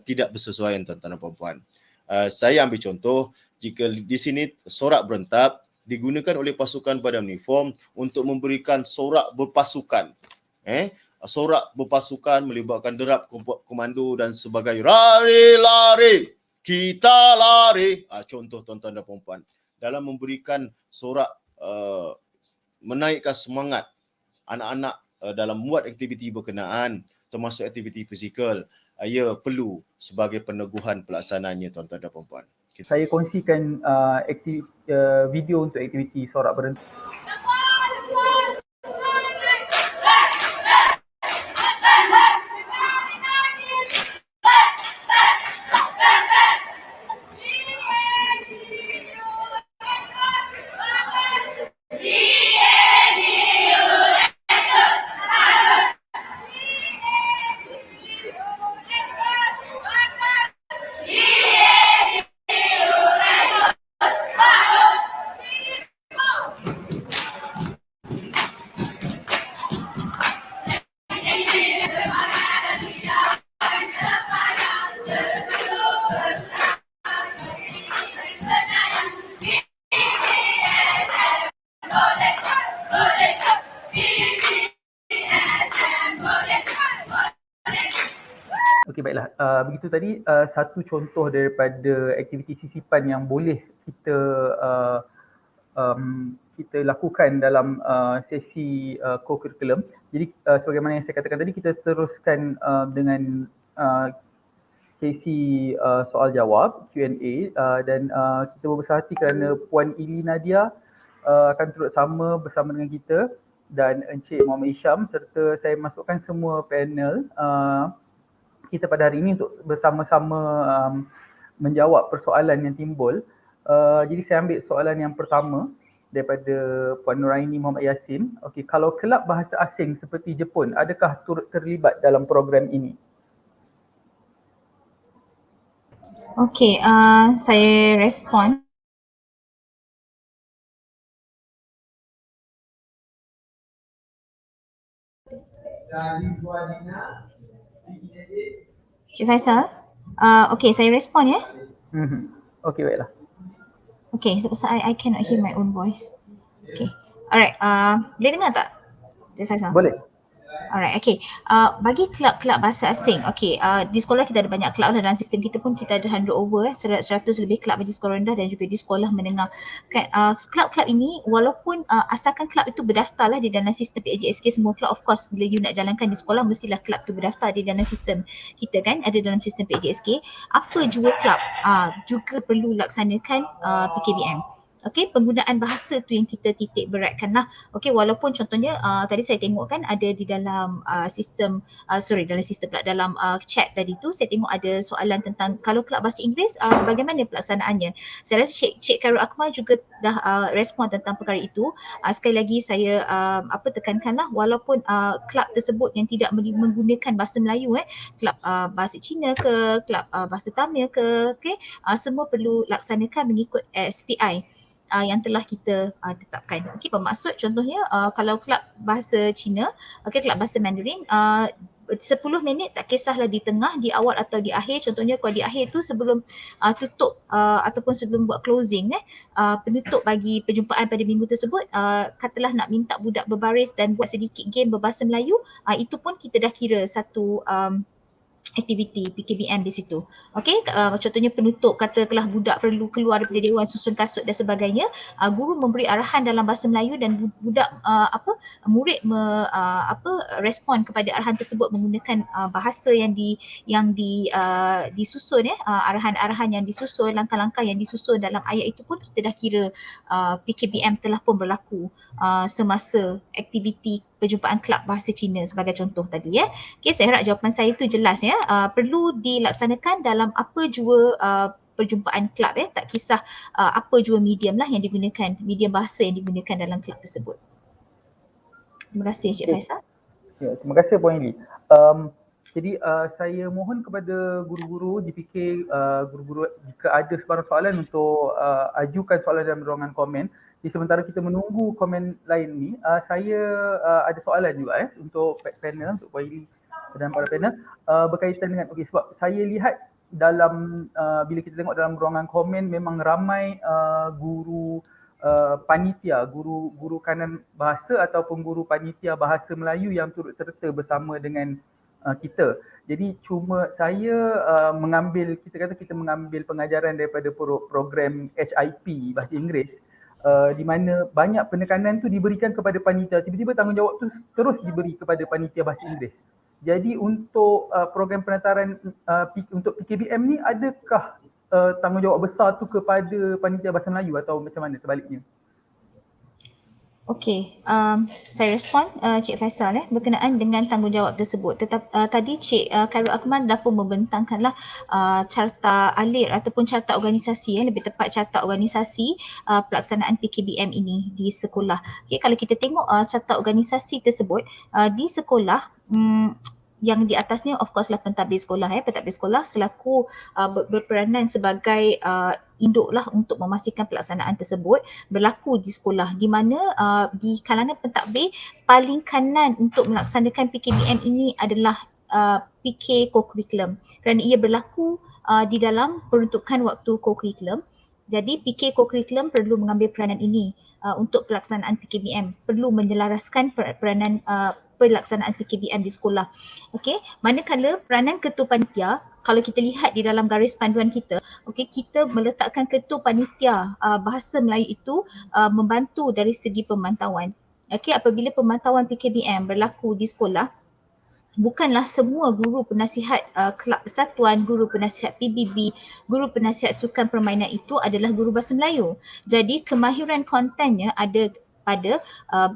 tidak bersesuaian tuan-tuan dan puan-puan. Saya ambil contoh, jika di sini sorak berentap digunakan oleh pasukan badan uniform untuk memberikan sorak berpasukan. Sorak berpasukan melibatkan derap komando dan sebagainya. Lari, kita lari. Contoh tuan-tuan dan puan-puan. Dalam memberikan sorak menaikkan semangat anak-anak dalam membuat aktiviti berkenaan termasuk aktiviti fizikal, ia perlu sebagai peneguhan pelaksanaannya tuan-tuan dan puan-puan. Saya kongsikan video untuk aktiviti sorak berentap. Okey, baiklah. Begitu tadi satu contoh daripada aktiviti sisipan yang boleh kita lakukan dalam sesi co-curriculum. Jadi sebagaimana yang saya katakan tadi, kita teruskan dengan sesi soal jawab Q&A dan kita berbesar hati kerana Puan Ili Nadia akan turut sama bersama dengan kita dan Encik Muhammad Isham serta saya masukkan semua panel kita pada hari ini untuk bersama-sama menjawab persoalan yang timbul. Jadi saya ambil soalan yang pertama daripada Puan Nuraini Muhammad Yassin. Okey, kalau kelab bahasa asing seperti Jepun, adakah turut terlibat dalam program ini? Okey, saya respon. Cik Faisal. Okay, saya respon ya. Okey, baiklah. Okay, so I cannot hear my own voice. Okay, alright. Boleh dengar tak Cik Faisal? Boleh. Alright, okay. Bagi kelab-kelab bahasa asing, okay, di sekolah kita ada banyak kelab lah, dalam sistem kita pun kita ada 100 over, 100 lebih kelab bagi sekolah rendah dan juga di sekolah menengah. Kan, kelab-kelab ini walaupun asalkan kelab itu berdaftar lah di dalam sistem PAJSK semua kelab, of course bila you nak jalankan di sekolah mestilah kelab itu berdaftar di dalam sistem kita kan, ada dalam sistem PAJSK. Apa jua kelab juga perlu laksanakan PKBM. Okey, penggunaan bahasa tu yang kita titik beratkan lah. Okey, walaupun contohnya tadi saya tengok kan ada di dalam dalam chat tadi tu saya tengok ada soalan tentang kalau kelab bahasa Inggeris bagaimana pelaksanaannya. Saya rasa Cik Khairul Akmal juga dah respon tentang perkara itu. Sekali lagi saya tekankanlah walaupun kelab tersebut yang tidak menggunakan bahasa Melayu kelab bahasa Cina ke, kelab bahasa Tamil ke, okey, semua perlu laksanakan mengikut SPI yang telah kita tetapkan. Okey, bermaksud contohnya kalau kelab bahasa Cina, okey, kelab bahasa Mandarin 10 minit tak kisahlah di tengah, di awal atau di akhir. Contohnya kalau di akhir tu sebelum tutup ataupun sebelum buat closing penutup bagi perjumpaan pada minggu tersebut, katalah nak minta budak berbaris dan buat sedikit game berbahasa Melayu, itu pun kita dah kira satu aktiviti PKBM di situ. Okey, contohnya penutup katakanlah budak perlu keluar daripada dewan susun kasut dan sebagainya, guru memberi arahan dalam bahasa Melayu dan budak murid respon kepada arahan tersebut menggunakan bahasa yang disusun arahan-arahan yang disusun, langkah-langkah yang disusun dalam ayat itu pun kita dah kira PKBM telah pun berlaku semasa aktiviti perjumpaan kelab bahasa Cina sebagai contoh tadi ya. Okey, saya harap jawapan saya itu jelas ya. Perlu dilaksanakan dalam apa jua perjumpaan kelab tak kisah apa jua medium lah yang digunakan, medium bahasa yang digunakan dalam kelab tersebut. Terima kasih Cik Faisal. Ya, terima kasih Puan Ili. Jadi saya mohon kepada guru-guru dipikir guru-guru jika ada sebarang soalan untuk ajukan soalan dalam ruangan komen. Di sementara kita menunggu komen lain ni, saya ada soalan juga untuk panel, untuk Puan Ili dan para panel berkaitan dengan sebab saya lihat dalam bila kita tengok dalam ruangan komen memang ramai guru panitia, guru kanan bahasa ataupun guru panitia bahasa Melayu yang turut serta bersama dengan kita. Jadi cuma saya kita mengambil pengajaran daripada program HIP bahasa Inggeris, di mana banyak penekanan tu diberikan kepada panitia, tiba-tiba tanggungjawab tu terus diberi kepada panitia bahasa Inggeris. Jadi untuk program penataran untuk PKBM ni, adakah tanggungjawab besar tu kepada panitia bahasa Melayu atau macam mana sebaliknya? Okey, saya respon Cik Faisal berkenaan dengan tanggungjawab tersebut. Tadi Cik Khairul Akmal dah pun membentangkanlah carta alir ataupun carta organisasi, lebih tepat carta organisasi pelaksanaan PKBM ini di sekolah. Okay, kalau kita tengok carta organisasi tersebut di sekolah, yang di atasnya of course lah pentadbir sekolah. Pentadbir sekolah selaku berperanan sebagai induk lah untuk memastikan pelaksanaan tersebut berlaku di sekolah, di mana di kalangan pentadbir paling kanan untuk melaksanakan PKBM ini adalah PK co-curriculum, kerana ia berlaku di dalam peruntukan waktu co-curriculum. Jadi PK co-curriculum perlu mengambil peranan ini untuk pelaksanaan PKBM, perlu menyelaraskan peranan pelaksanaan PKBM di sekolah. Okey, manakala peranan ketua panitia, kalau kita lihat di dalam garis panduan kita, okey, kita meletakkan ketua panitia bahasa Melayu itu membantu dari segi pemantauan. Okey, apabila pemantauan PKBM berlaku di sekolah, bukanlah semua guru penasihat kelab persatuan, guru penasihat PBB, guru penasihat sukan permainan itu adalah guru bahasa Melayu. Jadi kemahiran kontennya ada pada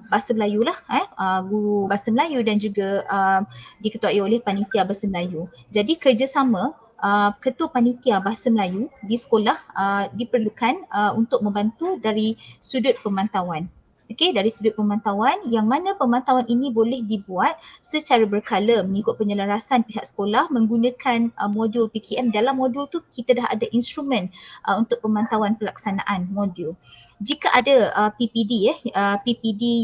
bahasa Melayu lah, guru bahasa Melayu dan juga diketuai oleh panitia bahasa Melayu. Jadi kerjasama ketua panitia bahasa Melayu di sekolah diperlukan untuk membantu dari sudut pemantauan. Okey, dari sudut pemantauan, yang mana pemantauan ini boleh dibuat secara berkala mengikut penyelarasan pihak sekolah menggunakan modul PKM. Dalam modul tu kita dah ada instrumen untuk pemantauan pelaksanaan modul. jika ada PPD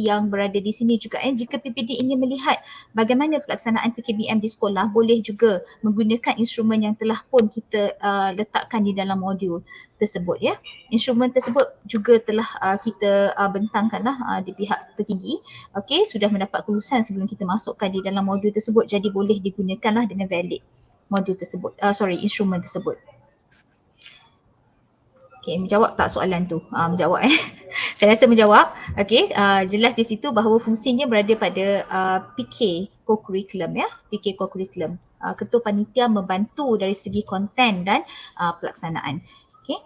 yang berada di sini juga, jika PPD ingin melihat bagaimana pelaksanaan PKBM di sekolah, boleh juga menggunakan instrumen yang telah pun kita letakkan di dalam modul tersebut ya. Instrumen tersebut juga telah kita bentangkanlah di pihak tertinggi. Okey, sudah mendapat kelulusan sebelum kita masukkan di dalam modul tersebut, jadi boleh digunakanlah dengan valid modul tersebut, instrumen tersebut. Okey, menjawab tak soalan tu? Menjawab Saya rasa menjawab. Okey, jelas di situ bahawa fungsinya berada pada PK co-curriculum ya, PK co-curriculum. Ketua panitia membantu dari segi konten dan pelaksanaan. Okey.